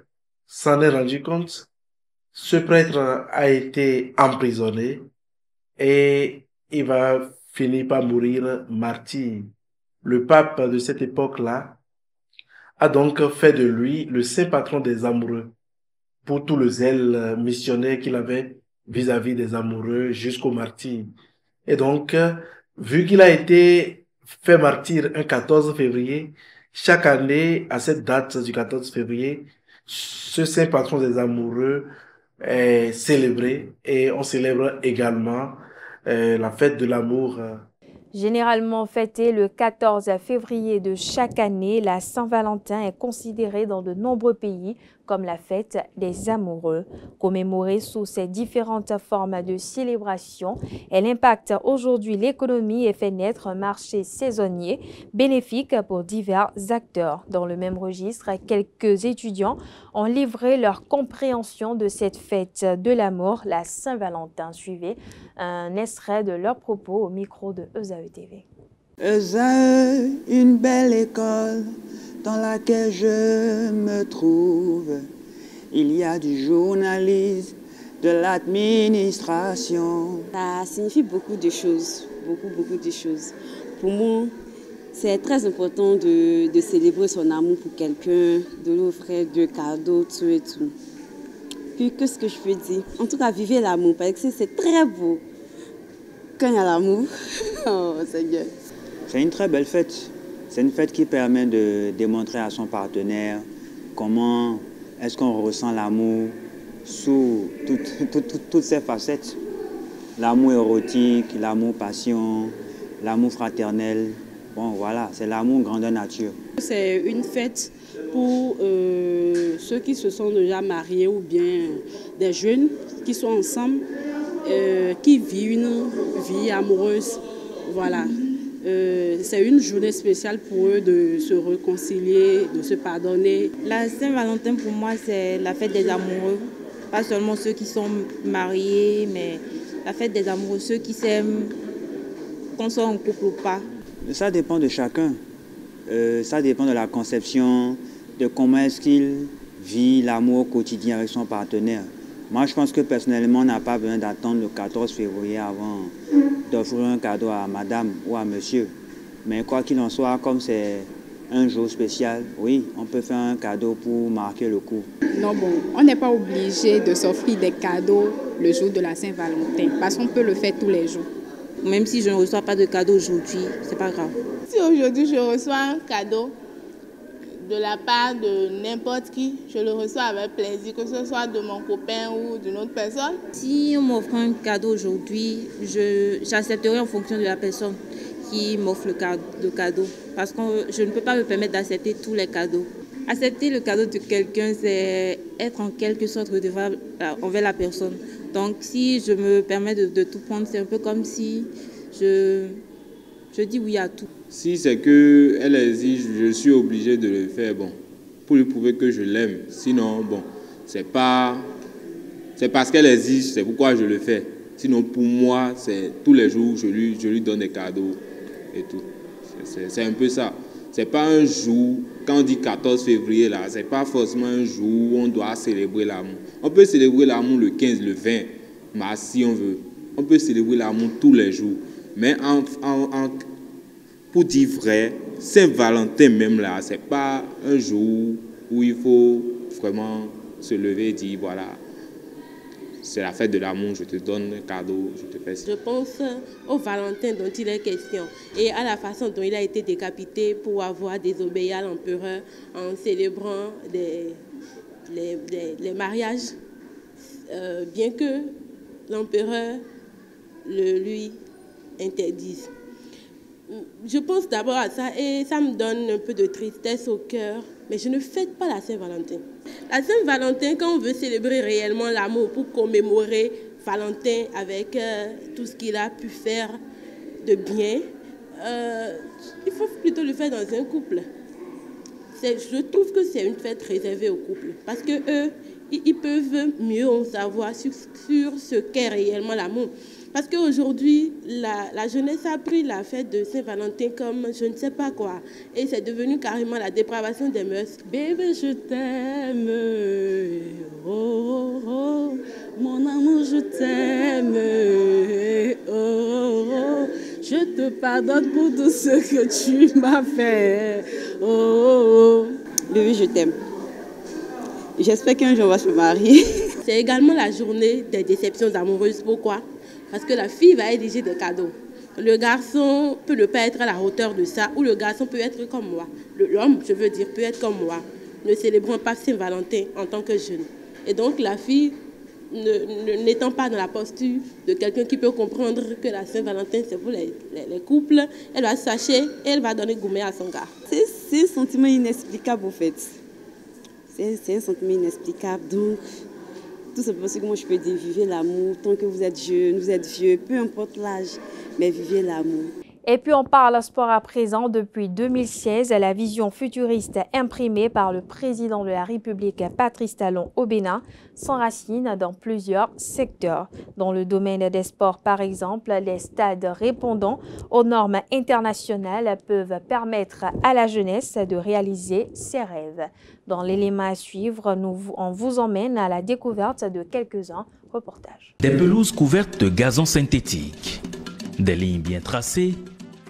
s'en est rendu compte, ce prêtre a été emprisonné et il va finir par mourir martyr. Le pape de cette époque-là a donc fait de lui le saint patron des amoureux pour tout le zèle missionnaire qu'il avait vis-à-vis des amoureux jusqu'au martyr. Et donc, vu qu'il a été fait martyr un 14 février, chaque année, à cette date du 14 février, ce saint patron des amoureux est célébré et on célèbre également la fête de l'amour. Généralement fêtée le 14 février de chaque année, la Saint-Valentin est considérée dans de nombreux pays comme la fête des amoureux. Commémorée sous ses différentes formes de célébration, elle impacte aujourd'hui l'économie et fait naître un marché saisonnier bénéfique pour divers acteurs. Dans le même registre, quelques étudiants ont livré leur compréhension de cette fête de l'amour, la Saint-Valentin. Suivez un extrait de leurs propos au micro de ESAE TV. ESAE, une belle école dans laquelle je me trouve. Il y a du journalisme, de l'administration. Ça signifie beaucoup de choses, beaucoup de choses. Pour moi, c'est très important de célébrer son amour pour quelqu'un, de lui offrir de cadeaux, tout et tout. Puis, qu'est-ce que je peux dire? En tout cas, vivez l'amour, parce que c'est très beau. Quand il y a l'amour, oh Seigneur. C'est une très belle fête. C'est une fête qui permet de démontrer à son partenaire comment est-ce qu'on ressent l'amour sous toutes ses facettes. L'amour érotique, l'amour passion, l'amour fraternel. Bon, voilà, c'est l'amour grandeur nature. C'est une fête pour ceux qui se sont déjà mariés ou bien des jeunes qui sont ensemble, qui vivent une vie amoureuse. Voilà. C'est une journée spéciale pour eux de se réconcilier, de se pardonner. La Saint-Valentin, pour moi, c'est la fête des amoureux. Pas seulement ceux qui sont mariés, mais la fête des amoureux, ceux qui s'aiment, qu'on soit en couple ou pas. Ça dépend de chacun. Ça dépend de la conception, de comment est-ce qu'il vit l'amour au quotidien avec son partenaire. Moi, je pense que personnellement, on n'a pas besoin d'attendre le 14 février avant d'offrir un cadeau à madame ou à monsieur. Mais quoi qu'il en soit, comme c'est un jour spécial, oui, on peut faire un cadeau pour marquer le coup. Non, bon, on n'est pas obligé de s'offrir des cadeaux le jour de la Saint-Valentin, parce qu'on peut le faire tous les jours. Même si je ne reçois pas de cadeau aujourd'hui, c'est pas grave. Si aujourd'hui je reçois un cadeau de la part de n'importe qui, je le reçois avec plaisir, que ce soit de mon copain ou d'une autre personne. Si on m'offre un cadeau aujourd'hui, j'accepterai en fonction de la personne qui m'offre le cadeau. Parce que je ne peux pas me permettre d'accepter tous les cadeaux. Accepter le cadeau de quelqu'un, c'est être en quelque sorte redevable envers la personne. Donc si je me permets de tout prendre, c'est un peu comme si je dis oui à tout. Si c'est qu'elle exige, je suis obligé de le faire, bon, pour lui prouver que je l'aime. Sinon, bon, c'est parce qu'elle exige, c'est pourquoi je le fais. Sinon, pour moi, c'est tous les jours, je lui donne des cadeaux et tout. C'est un peu ça. C'est pas un jour, quand on dit 14 février, là, c'est pas forcément un jour où on doit célébrer l'amour. On peut célébrer l'amour le 15, le 20 mars, si on veut. On peut célébrer l'amour tous les jours. Mais pour dire vrai, Saint-Valentin même là, c'est pas un jour où il faut vraiment se lever et dire voilà, c'est la fête de l'amour, je te donne un cadeau, je te fais ça. Je pense au Valentin dont il est question et à la façon dont il a été décapité pour avoir désobéi à l'empereur en célébrant les mariages, bien que l'empereur le lui interdise. Je pense d'abord à ça et ça me donne un peu de tristesse au cœur, mais je ne fête pas la Saint-Valentin. La Saint-Valentin, quand on veut célébrer réellement l'amour pour commémorer Valentin avec tout ce qu'il a pu faire de bien, il faut plutôt le faire dans un couple. Je trouve que c'est une fête réservée au couple parce que eux, ils peuvent mieux en savoir sur ce qu'est réellement l'amour. Parce qu'aujourd'hui, la jeunesse a pris la fête de Saint-Valentin comme je ne sais pas quoi. Et c'est devenu carrément la dépravation des mœurs. Bébé, je t'aime. Oh, oh, oh. Mon amour, je t'aime. Oh, oh, oh. Je te pardonne pour tout ce que tu m'as fait. Oh, oh, oh. Bébé, je t'aime. J'espère qu'un jour on va se marier. C'est également la journée des déceptions amoureuses. Pourquoi ? Parce que la fille va exiger des cadeaux. Le garçon peut ne pas être à la hauteur de ça, ou le garçon peut être comme moi. L'homme, je veux dire, peut être comme moi, ne célébrant pas Saint-Valentin en tant que jeune. Et donc la fille, n'étant pas dans la posture de quelqu'un qui peut comprendre que la Saint-Valentin, c'est pour les couples, elle va sacher et elle va donner gourmet à son gars. C'est un sentiment inexplicable, en fait. C'est un sentiment inexplicable, donc... Tout simplement, c'est que moi je peux dire, vivez l'amour, tant que vous êtes jeune, vous êtes vieux, peu importe l'âge, mais vivez l'amour. Et puis on parle sport à présent. Depuis 2016, la vision futuriste imprimée par le président de la République, Patrice Talon, au Bénin, s'enracine dans plusieurs secteurs. Dans le domaine des sports, par exemple, les stades répondant aux normes internationales peuvent permettre à la jeunesse de réaliser ses rêves. Dans l'élément à suivre, on vous emmène à la découverte de quelques-uns reportages. Des pelouses couvertes de gazon synthétique, des lignes bien tracées,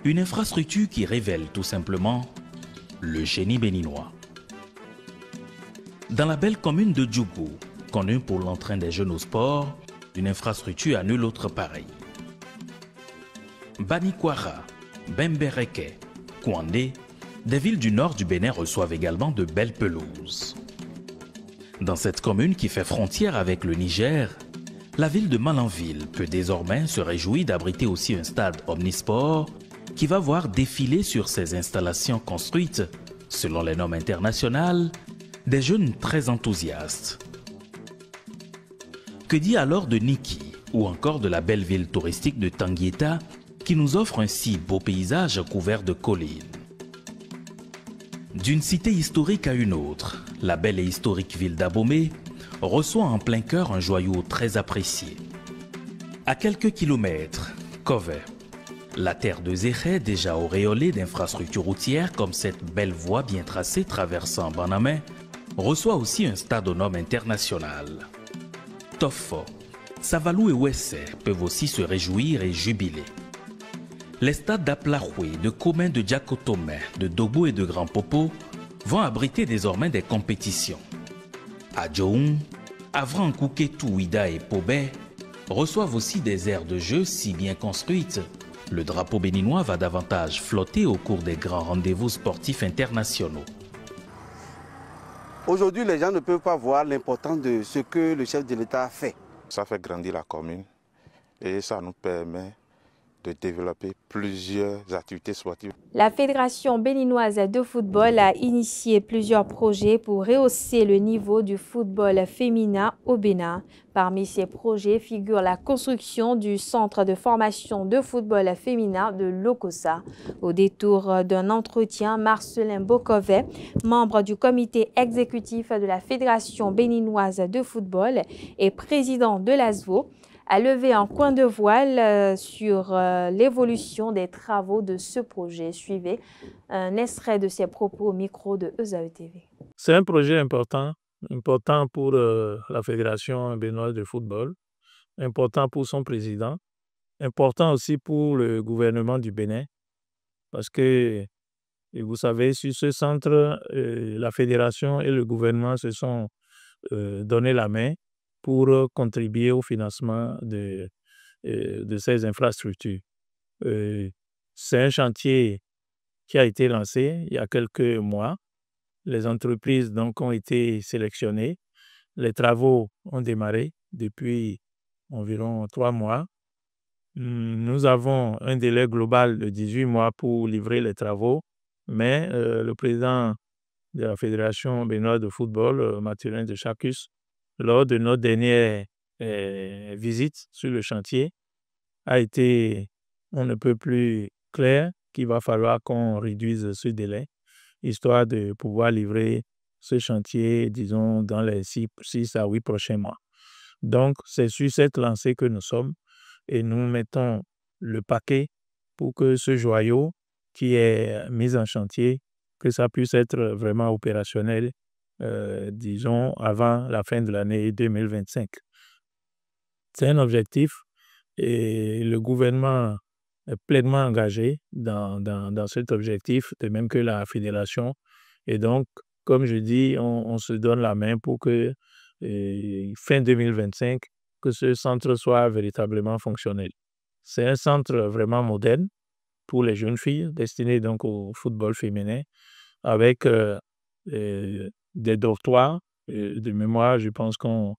une infrastructure qui révèle tout simplement le génie béninois. Dans la belle commune de Djougou, connue pour l'entrain des jeunes au sport, une infrastructure à nul autre pareil. Banikwara, Bembereke, Kouandé, des villes du nord du Bénin reçoivent également de belles pelouses. Dans cette commune qui fait frontière avec le Niger, la ville de Malanville peut désormais se réjouir d'abriter aussi un stade omnisport qui va voir défiler sur ces installations construites, selon les normes internationales, des jeunes très enthousiastes. Que dire alors de Niki ou encore de la belle ville touristique de Tanguieta qui nous offre un si beau paysage couvert de collines? D'une cité historique à une autre, la belle et historique ville d'Abomey reçoit en plein cœur un joyau très apprécié. À quelques kilomètres, Kové, la terre de Zéché, déjà auréolée d'infrastructures routières comme cette belle voie bien tracée traversant Banamé, reçoit aussi un stade aux normes internationales. Tofo, Savalou et Ouessé peuvent aussi se réjouir et jubiler. Les stades d'Aplahoué, de Commun, de Djakotomé, de Dobo et de Grand Popo vont abriter désormais des compétitions. Adjoum, Avran, Kouketou, Ouida et Pobé reçoivent aussi des aires de jeu si bien construites. Le drapeau béninois va davantage flotter au cours des grands rendez-vous sportifs internationaux. Aujourd'hui, les gens ne peuvent pas voir l'importance de ce que le chef de l'État a fait. Ça fait grandir la commune et ça nous permet de développer plusieurs activités sportives. La Fédération béninoise de football a initié plusieurs projets pour rehausser le niveau du football féminin au Bénin. Parmi ces projets figure la construction du centre de formation de football féminin de Lokossa. Au détour d'un entretien, Marcelin Bokové, membre du comité exécutif de la Fédération béninoise de football et président de l'ASVO, a levé un coin de voile sur l'évolution des travaux de ce projet. Suivez un extrait de ses propos au micro de ESAE TV. C'est un projet important pour la Fédération béninoise de football, important pour son président, important aussi pour le gouvernement du Bénin, parce que, vous savez, sur ce centre, la Fédération et le gouvernement se sont donné la main pour contribuer au financement de ces infrastructures. C'est un chantier qui a été lancé il y a quelques mois. Les entreprises donc ont été sélectionnées. Les travaux ont démarré depuis environ 3 mois. Nous avons un délai global de 18 mois pour livrer les travaux, mais le président de la Fédération béninoise de football, Mathurin de Chacus, lors de notre dernière visite sur le chantier, a été on ne peut plus clair qu'il va falloir qu'on réduise ce délai, histoire de pouvoir livrer ce chantier, disons, dans les 6 à 8 prochains mois. Donc, c'est sur cette lancée que nous sommes et nous mettons le paquet pour que ce joyau qui est mis en chantier, que ça puisse être vraiment opérationnel disons, avant la fin de l'année 2025. C'est un objectif et le gouvernement est pleinement engagé dans cet objectif, de même que la fédération. Et donc, comme je dis, on se donne la main pour que fin 2025, que ce centre soit véritablement fonctionnel. C'est un centre vraiment moderne pour les jeunes filles, destiné donc au football féminin, avec des dortoirs. De mémoire, je pense qu'on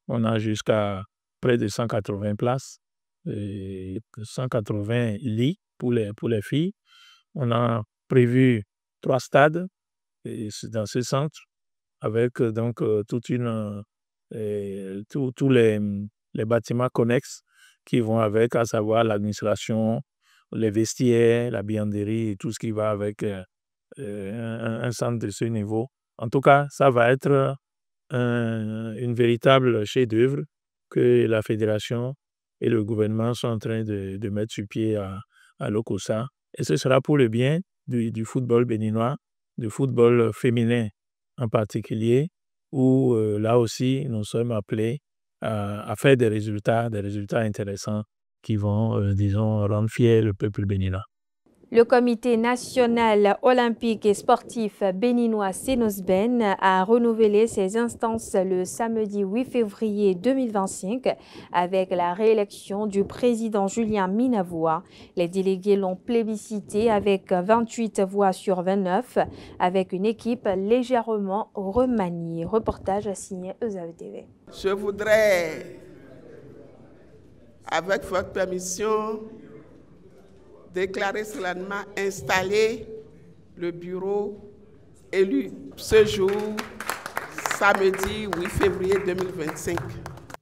a jusqu'à près de 180 places, 180 lits pour les filles. On a prévu 3 stades dans ce centre, avec donc tous les bâtiments connexes qui vont avec, à savoir l'administration, les vestiaires, la buanderie et tout ce qui va avec un centre de ce niveau. En tout cas, ça va être une véritable chef-d'œuvre que la fédération et le gouvernement sont en train de mettre sur pied à Lokossa. Et ce sera pour le bien du football béninois, du football féminin en particulier, où là aussi, nous sommes appelés à faire des résultats intéressants qui vont, disons, rendre fier le peuple béninois. Le Comité national olympique et sportif béninois CNOSBEN a renouvelé ses instances le samedi 8 février 2025 avec la réélection du président Julien Minavoa. Les délégués l'ont plébiscité avec 28 voix sur 29, avec une équipe légèrement remaniée. Reportage signé ESAE TV. Je voudrais, avec votre permission, déclarer solennellement installer le bureau élu ce jour, samedi 8 février 2025.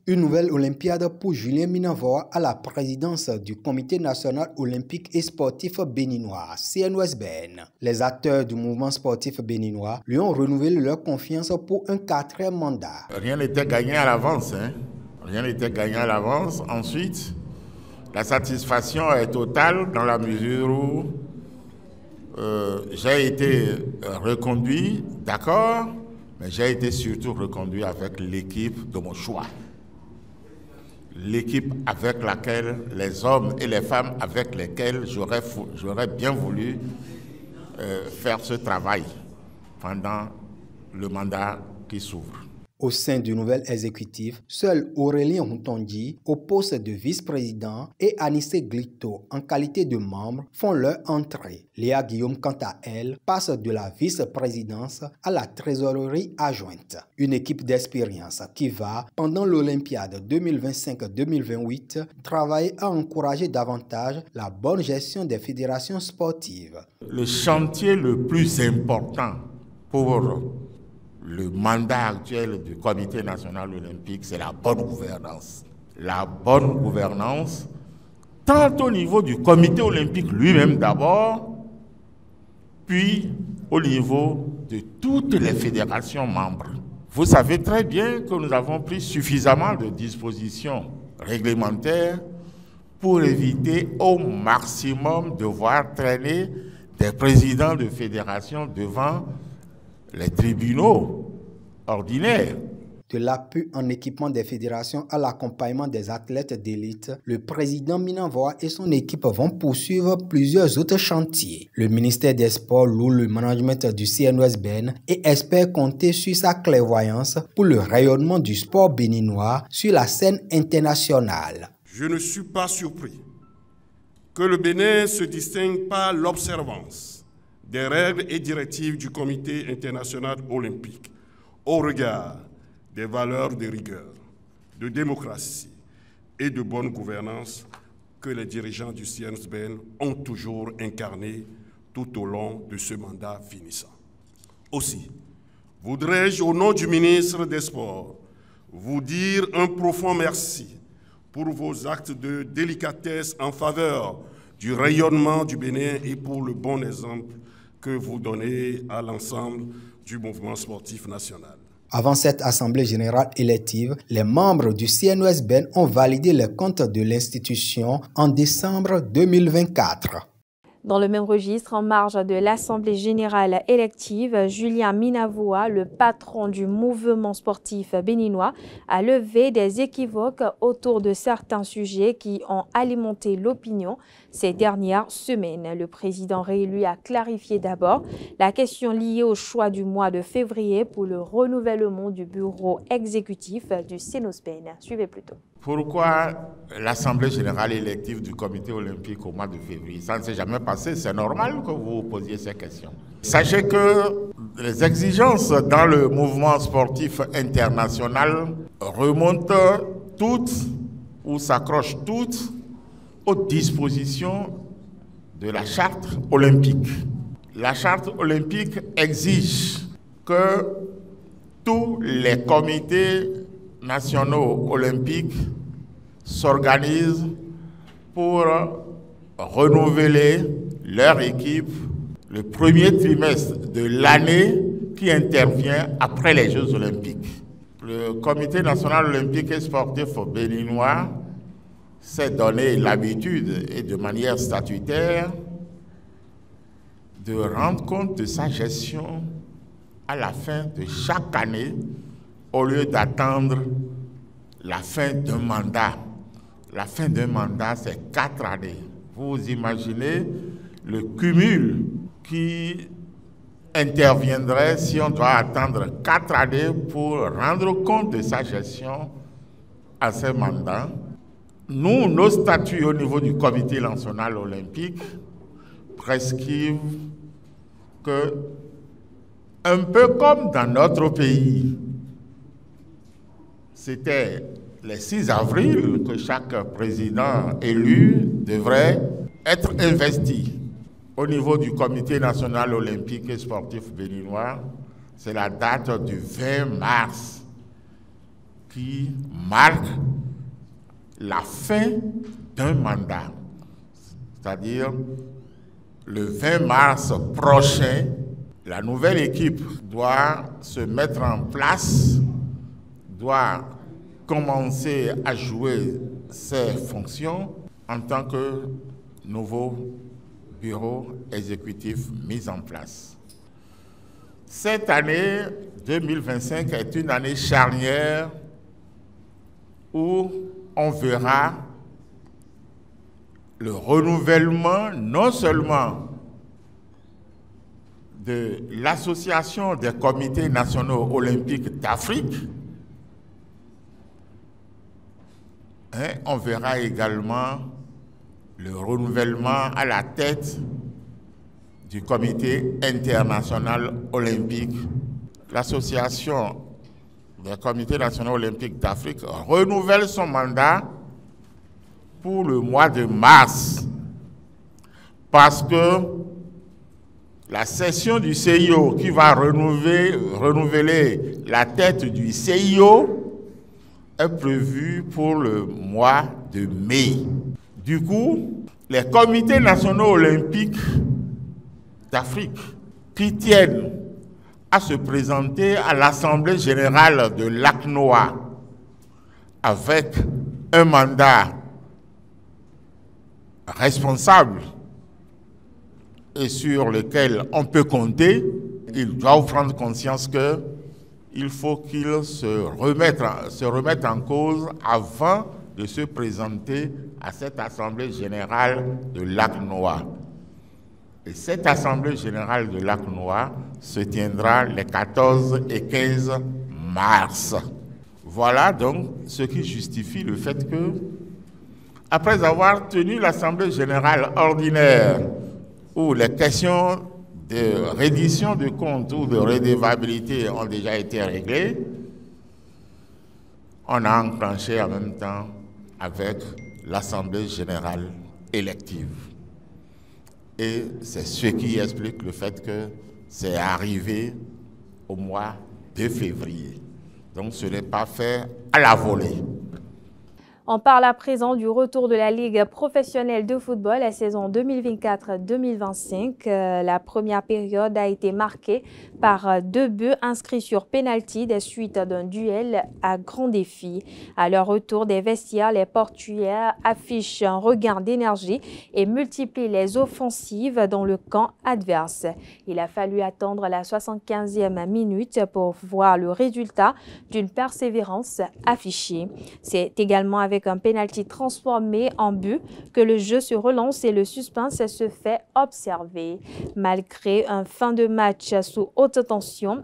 Une nouvelle Olympiade pour Julien Minavoa à la présidence du Comité national olympique et sportif béninois, CNOSBN. Les acteurs du mouvement sportif béninois lui ont renouvelé leur confiance pour un 4e mandat. Rien n'était gagné à l'avance. Rien n'était gagné à l'avance. Ensuite, la satisfaction est totale dans la mesure où j'ai été reconduit, d'accord, mais j'ai été surtout reconduit avec l'équipe de mon choix. L'équipe avec laquelle, les hommes et les femmes avec lesquels j'aurais bien voulu faire ce travail pendant le mandat qui s'ouvre. Au sein du nouvel exécutif, seul Aurélien Routondi, au poste de vice-président, et Anissé Glito, en qualité de membre, font leur entrée. Léa Guillaume, quant à elle, passe de la vice-présidence à la trésorerie adjointe. Une équipe d'expérience qui va, pendant l'Olympiade 2025-2028, travailler à encourager davantage la bonne gestion des fédérations sportives. Le chantier le plus important pour le mandat actuel du Comité national olympique, c'est la bonne gouvernance. La bonne gouvernance, tant au niveau du Comité olympique lui-même d'abord, puis au niveau de toutes les fédérations membres. Vous savez très bien que nous avons pris suffisamment de dispositions réglementaires pour éviter au maximum de voir traîner des présidents de fédérations devant les tribunaux ordinaires. De l'appui en équipement des fédérations à l'accompagnement des athlètes d'élite, le président Minavoa et son équipe vont poursuivre plusieurs autres chantiers. Le ministère des Sports loue le management du CNOSBN et espère compter sur sa clairvoyance pour le rayonnement du sport béninois sur la scène internationale. Je ne suis pas surpris que le Bénin se distingue par l'observance des règles et directives du Comité international olympique au regard des valeurs de rigueur, de démocratie et de bonne gouvernance que les dirigeants du CNOSBN ont toujours incarnées tout au long de ce mandat finissant. Aussi, voudrais-je, au nom du ministre des Sports, vous dire un profond merci pour vos actes de délicatesse en faveur du rayonnement du Bénin et pour le bon exemple que vous donnez à l'ensemble du mouvement sportif national. Avant cette assemblée générale élective, les membres du CNOSBN ont validé les comptes de l'institution en décembre 2024. Dans le même registre, en marge de l'Assemblée générale élective, Julien Minavoa, le patron du mouvement sportif béninois, a levé des équivoques autour de certains sujets qui ont alimenté l'opinion ces dernières semaines. Le président réélu a clarifié d'abord la question liée au choix du mois de février pour le renouvellement du bureau exécutif du CNOSBN. Suivez plutôt. Pourquoi l'Assemblée générale élective du Comité olympique au mois de février? Ça ne s'est jamais passé, c'est normal que vous posiez ces questions. Sachez que les exigences dans le mouvement sportif international remontent toutes ou s'accrochent toutes aux dispositions de la charte olympique. La charte olympique exige que tous les comités nationaux olympiques s'organisent pour renouveler leur équipe le premier trimestre de l'année qui intervient après les Jeux olympiques. Le Comité national olympique et sportif béninois s'est donné l'habitude et de manière statutaire de rendre compte de sa gestion à la fin de chaque année au lieu d'attendre la fin d'un mandat. La fin d'un mandat, c'est 4 années. Vous imaginez le cumul qui interviendrait si on doit attendre 4 années pour rendre compte de sa gestion à ces mandats. Nous, nos statuts au niveau du Comité national olympique prescrivent que, un peu comme dans notre pays, c'était le 6 avril que chaque président élu devrait être investi au niveau du Comité national olympique et sportif béninois, c'est la date du 20 mars qui marque la fin d'un mandat. C'est-à-dire, le 20 mars prochain, la nouvelle équipe doit se mettre en place, doit commencer à jouer ses fonctions en tant que nouveau bureau exécutif mis en place. Cette année 2025 est une année charnière où on verra le renouvellement non seulement de l'Association des comités nationaux olympiques d'Afrique, on verra également le renouvellement à la tête du Comité international olympique. L'Association des comités nationaux olympiques d'Afrique renouvelle son mandat pour le mois de mars parce que la session du CIO qui va renouveler la tête du CIO est prévue pour le mois de mai. Du coup, les comités nationaux olympiques d'Afrique qui tiennent à se présenter à l'Assemblée générale de l'ACNOA avec un mandat responsable et sur lequel on peut compter, ils doivent prendre conscience qu'il faut qu'ils se remettent en cause avant de se présenter à cette Assemblée générale de l'ACNOA. Et cette Assemblée générale de l'ACNOA se tiendra les 14 et 15 mars. Voilà donc ce qui justifie le fait que, après avoir tenu l'Assemblée générale ordinaire, où les questions de reddition de comptes ou de redevabilité ont déjà été réglées, on a enclenché en même temps avec l'Assemblée générale élective. Et c'est ce qui explique le fait que c'est arrivé au mois de février. Donc ce n'est pas fait à la volée. On parle à présent du retour de la Ligue professionnelle de football la saison 2024-2025. La première période a été marquée par 2 buts inscrits sur pénalty des suites d'un duel à grand défi. À leur retour des vestiaires, les Portugais affichent un regain d'énergie et multiplient les offensives dans le camp adverse. Il a fallu attendre la 75e minute pour voir le résultat d'une persévérance affichée. C'est également avec un pénalty transformé en but que le jeu se relance et le suspense se fait observer. Malgré une fin de match sous haute tension,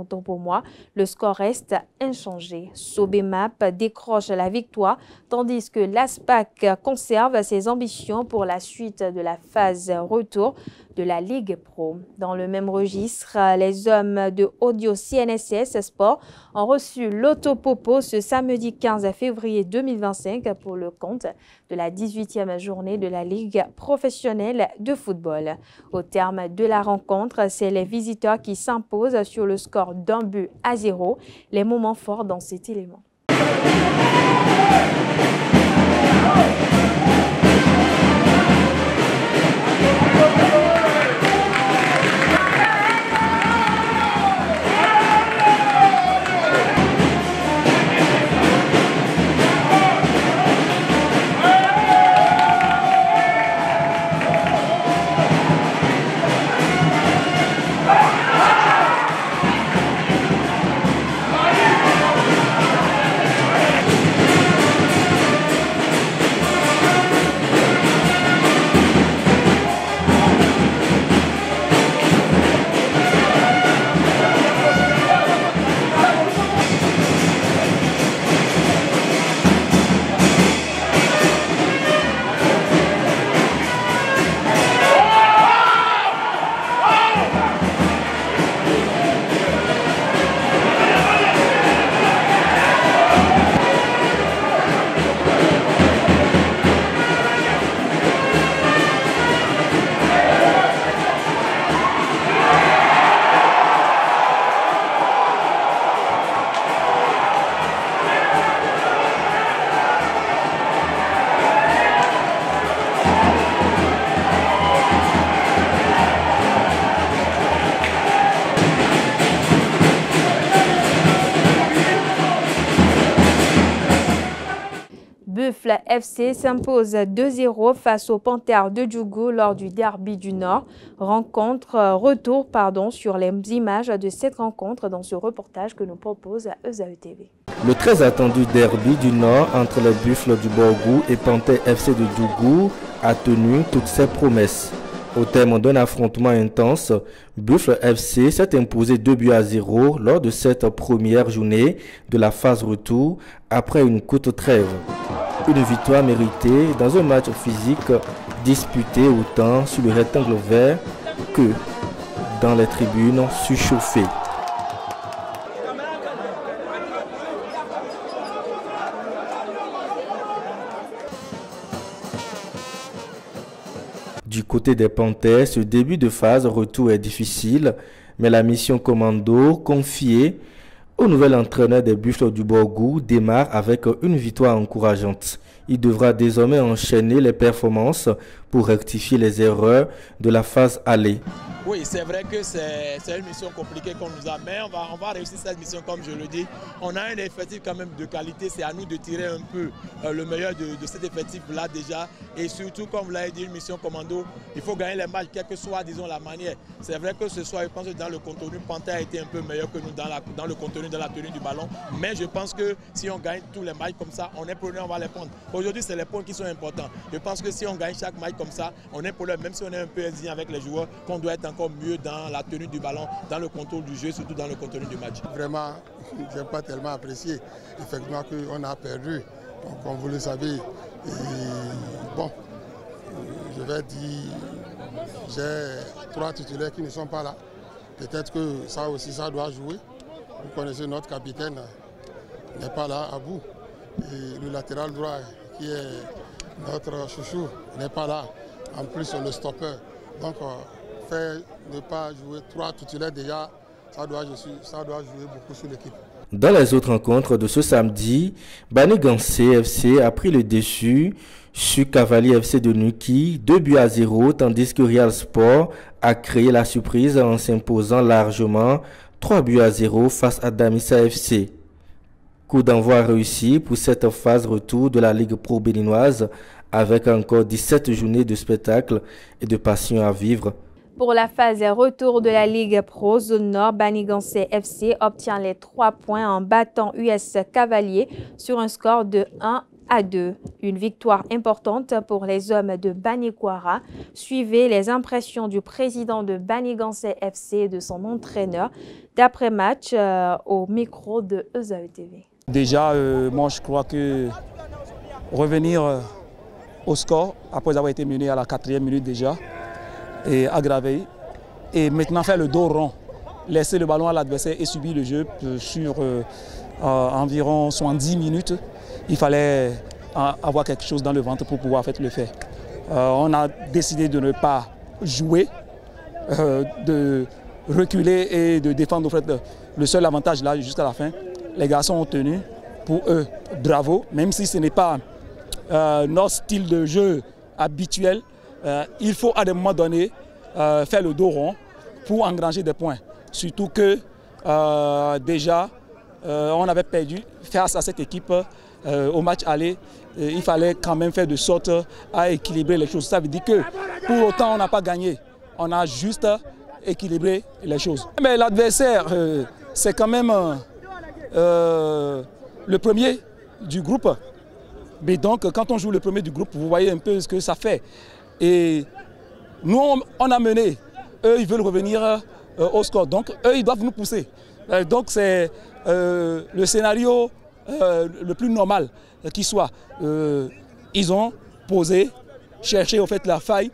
autant pour moi, le score reste inchangé. Sobemap décroche la victoire tandis que l'ASPAC conserve ses ambitions pour la suite de la phase retour de la Ligue Pro. Dans le même registre, les hommes de Audio CNSS Sport ont reçu l'Autopopo ce samedi 15 février 2025 pour le compte de la 18e journée de la Ligue professionnelle de football. Au terme de la rencontre, c'est les visiteurs qui s'imposent sur le score d'1-0. Les moments forts dans cet élément. Buffle FC s'impose 2-0 face aux Panthères de Djougou lors du Derby du Nord. Retour sur les images de cette rencontre dans ce reportage que nous propose ESAE TV. Le très attendu Derby du Nord entre les Buffles du Borgou et Panthères FC de Djougou a tenu toutes ses promesses. Au terme d'un affrontement intense, Buffle FC s'est imposé 2-0 lors de cette première journée de la phase retour après une courte trêve. Une victoire méritée dans un match physique disputé autant sur le rectangle vert que dans les tribunes surchauffées. Du côté des Panthères, ce début de phase retour est difficile, mais la mission commando confiée au nouvel entraîneur des Buffles du Borgou démarre avec une victoire encourageante. Il devra désormais enchaîner les performances pour rectifier les erreurs de la phase aller. Oui, c'est vrai que c'est une mission compliquée qu'on nous a, mais on va réussir cette mission comme je le dis. On a un effectif quand même de qualité, c'est à nous de tirer un peu le meilleur de cet effectif-là déjà. Et surtout, comme vous l'avez dit, une mission commando, il faut gagner les matchs, quelle que soit, disons, la manière. C'est vrai que ce soir, je pense que dans le contenu, Panthère a été un peu meilleur que nous dans le contenu, dans la tenue du ballon. Mais je pense que si on gagne tous les matchs comme ça, on est pour on va les prendre. Aujourd'hui, c'est les points qui sont importants. Je pense que si on gagne chaque match comme ça, on est pour même si on est un peu exigeant avec les joueurs, qu'on doit être encore mieux dans la tenue du ballon, dans le contrôle du jeu, surtout dans le contenu du match. Vraiment, je n'ai pas tellement apprécié effectivement qu'on a perdu, donc, comme vous le savez. Et bon, je vais dire, j'ai 3 titulaires qui ne sont pas là. Peut-être que ça aussi, ça doit jouer. Vous connaissez notre capitaine, n'est pas là à bout. Et le latéral droit, qui est notre chouchou, n'est pas là. En plus, le stopper. Donc, faire ne pas jouer 3 titulaires déjà, ça doit jouer beaucoup sur l'équipe. Dans les autres rencontres de ce samedi, Banigansé FC a pris le dessus sur Cavalier FC de Nuki, 2-0, tandis que Real Sport a créé la surprise en s'imposant largement 3-0 face à Damissa FC. Coup d'envoi réussi pour cette phase retour de la Ligue Pro béninoise avec encore 17 journées de spectacle et de passion à vivre. Pour la phase retour de la Ligue Pro Zone Nord, Banigansé FC obtient les 3 points en battant US Cavalier sur un score de 1-2. Une victoire importante pour les hommes de Banikwara. Suivez les impressions du président de Banigansé FC et de son entraîneur d'après-match au micro de ESAE TV. Déjà, moi je crois que revenir au score, après avoir été mené à la 4e minute déjà, et aggravé, et maintenant faire le dos rond, laisser le ballon à l'adversaire et subir le jeu sur environ 70 minutes. Il fallait avoir quelque chose dans le ventre pour pouvoir le faire. On a décidé de ne pas jouer, de reculer et de défendre le seul avantage là jusqu'à la fin. Les garçons ont tenu, pour eux, bravo, même si ce n'est pas notre style de jeu habituel. Il faut à des moments donnés faire le dos rond pour engranger des points. Surtout que déjà on avait perdu face à cette équipe au match aller. Il fallait quand même faire de sorte à équilibrer les choses. Ça veut dire que pour autant on n'a pas gagné. On a juste équilibré les choses. Mais l'adversaire, c'est quand même le premier du groupe. Mais donc quand on joue le premier du groupe, vous voyez un peu ce que ça fait. Et nous, on a mené. Eux, ils veulent revenir au score. Donc, eux, ils doivent nous pousser. Donc, c'est le scénario le plus normal qui soit. Ils ont posé, cherché au fait la faille.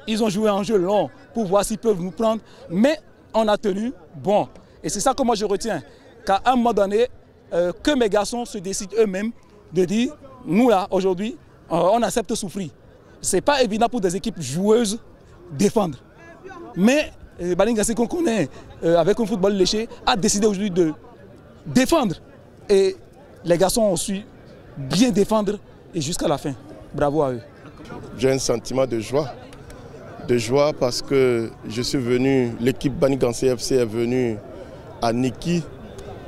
Ils ont joué un jeu long pour voir s'ils peuvent nous prendre. Mais on a tenu bon. Et c'est ça que moi je retiens. Qu'à un moment donné, que mes garçons se décident eux-mêmes de dire, nous là, aujourd'hui, on accepte de souffrir. Ce n'est pas évident pour des équipes joueuses défendre. Mais Banigansé qu'on connaît avec un football léché a décidé aujourd'hui de défendre. Et les garçons ont su bien défendre et jusqu'à la fin. Bravo à eux. J'ai un sentiment de joie. De joie parce que je suis venu, l'équipe Banigansé FC est venue à Niki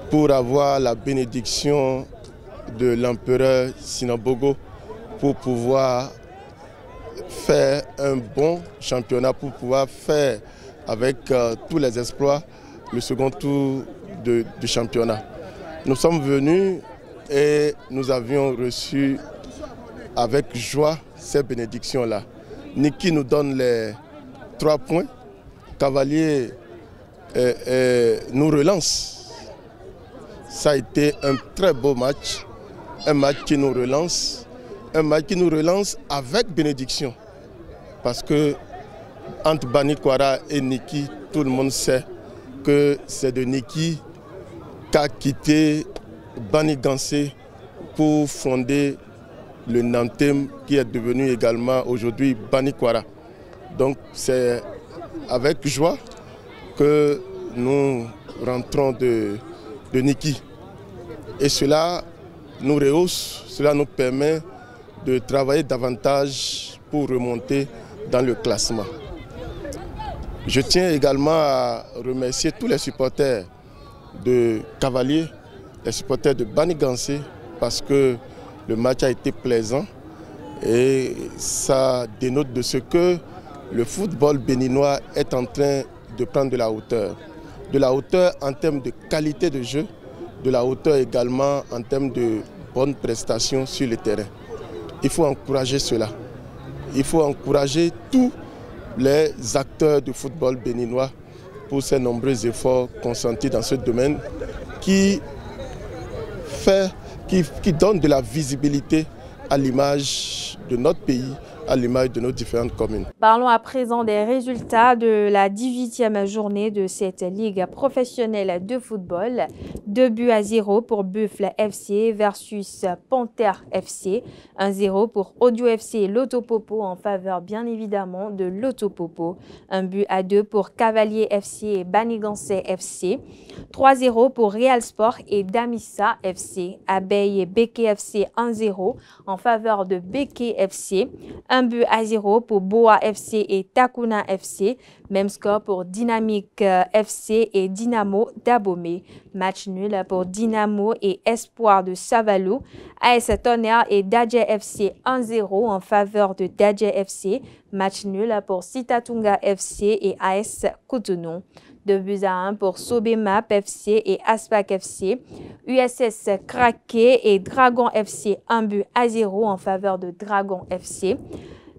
pour avoir la bénédiction de l'empereur Sinabogo pour pouvoir faire un bon championnat, pour pouvoir faire avec tous les exploits le second tour du championnat. Nous sommes venus et nous avions reçu avec joie ces bénédictions-là. Niki nous donne les 3 points. Cavalier nous relance. Ça a été un très beau match. Un match qui nous relance. Un match qui nous relance avec bénédiction. Parce que entre Bani Kwara et Niki, tout le monde sait que c'est de Niki qu'a quitté Bani Gansé pour fonder le Nantem qui est devenu également aujourd'hui Bani Kwara. Donc c'est avec joie que nous rentrons de Niki. Et cela nous rehausse, cela nous permet de travailler davantage pour remonter dans le classement. Je tiens également à remercier tous les supporters de Cavalier, les supporters de Bani Gansé, parce que le match a été plaisant et ça dénote de ce que le football béninois est en train de prendre de la hauteur. De la hauteur en termes de qualité de jeu, de la hauteur également en termes de bonnes prestations sur le terrain. Il faut encourager cela. Il faut encourager tous les acteurs du football béninois pour ces nombreux efforts consentis dans ce domaine qui donnent de la visibilité à l'image de notre pays, à l'image de nos différentes communes. Parlons à présent des résultats de la 18e journée de cette ligue professionnelle de football. 2-0 pour Buffle FC versus Panthère FC. 1-0 pour Audio FC et Lotopopo en faveur bien évidemment de Lotopopo. 1-2 pour Cavalier FC et Bani Gansé FC. 3-0 pour Real Sport et Damissa FC. Abeille et Beke FC 1-0 en faveur de Beke FC. 1-0 pour Boa FC et Takuna FC. Même score pour Dynamique FC et Dynamo d'Abomey. Match nul pour Dynamo et Espoir de Savalou. AS Tonnerre et Dadje FC 1-0 en faveur de Dadje FC. Match nul pour Sitatunga FC et AS Cotonou. 2-1 pour Sobemap FC et Aspac FC. USS Kraké et Dragon FC 1-0 en faveur de Dragon FC.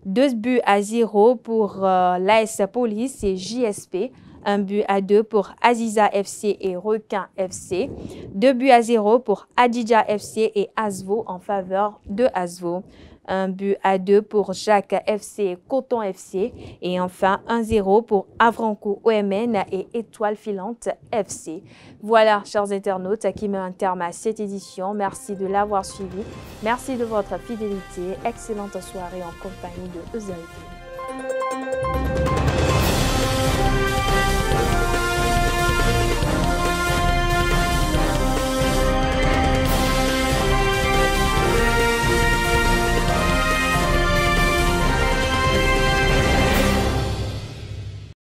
2-0 pour l'AS Police et JSP. 1-2 pour Aziza FC et Requin FC. 2-0 pour Adidja FC et Asvo en faveur de Asvo. 1-2 pour Jacques FC et Coton FC. Et enfin 1-0 pour Avranco OMN et Étoile Filante FC. Voilà, chers internautes, qui met un terme à cette édition. Merci de l'avoir suivi. Merci de votre fidélité. Excellente soirée en compagnie de Eusel.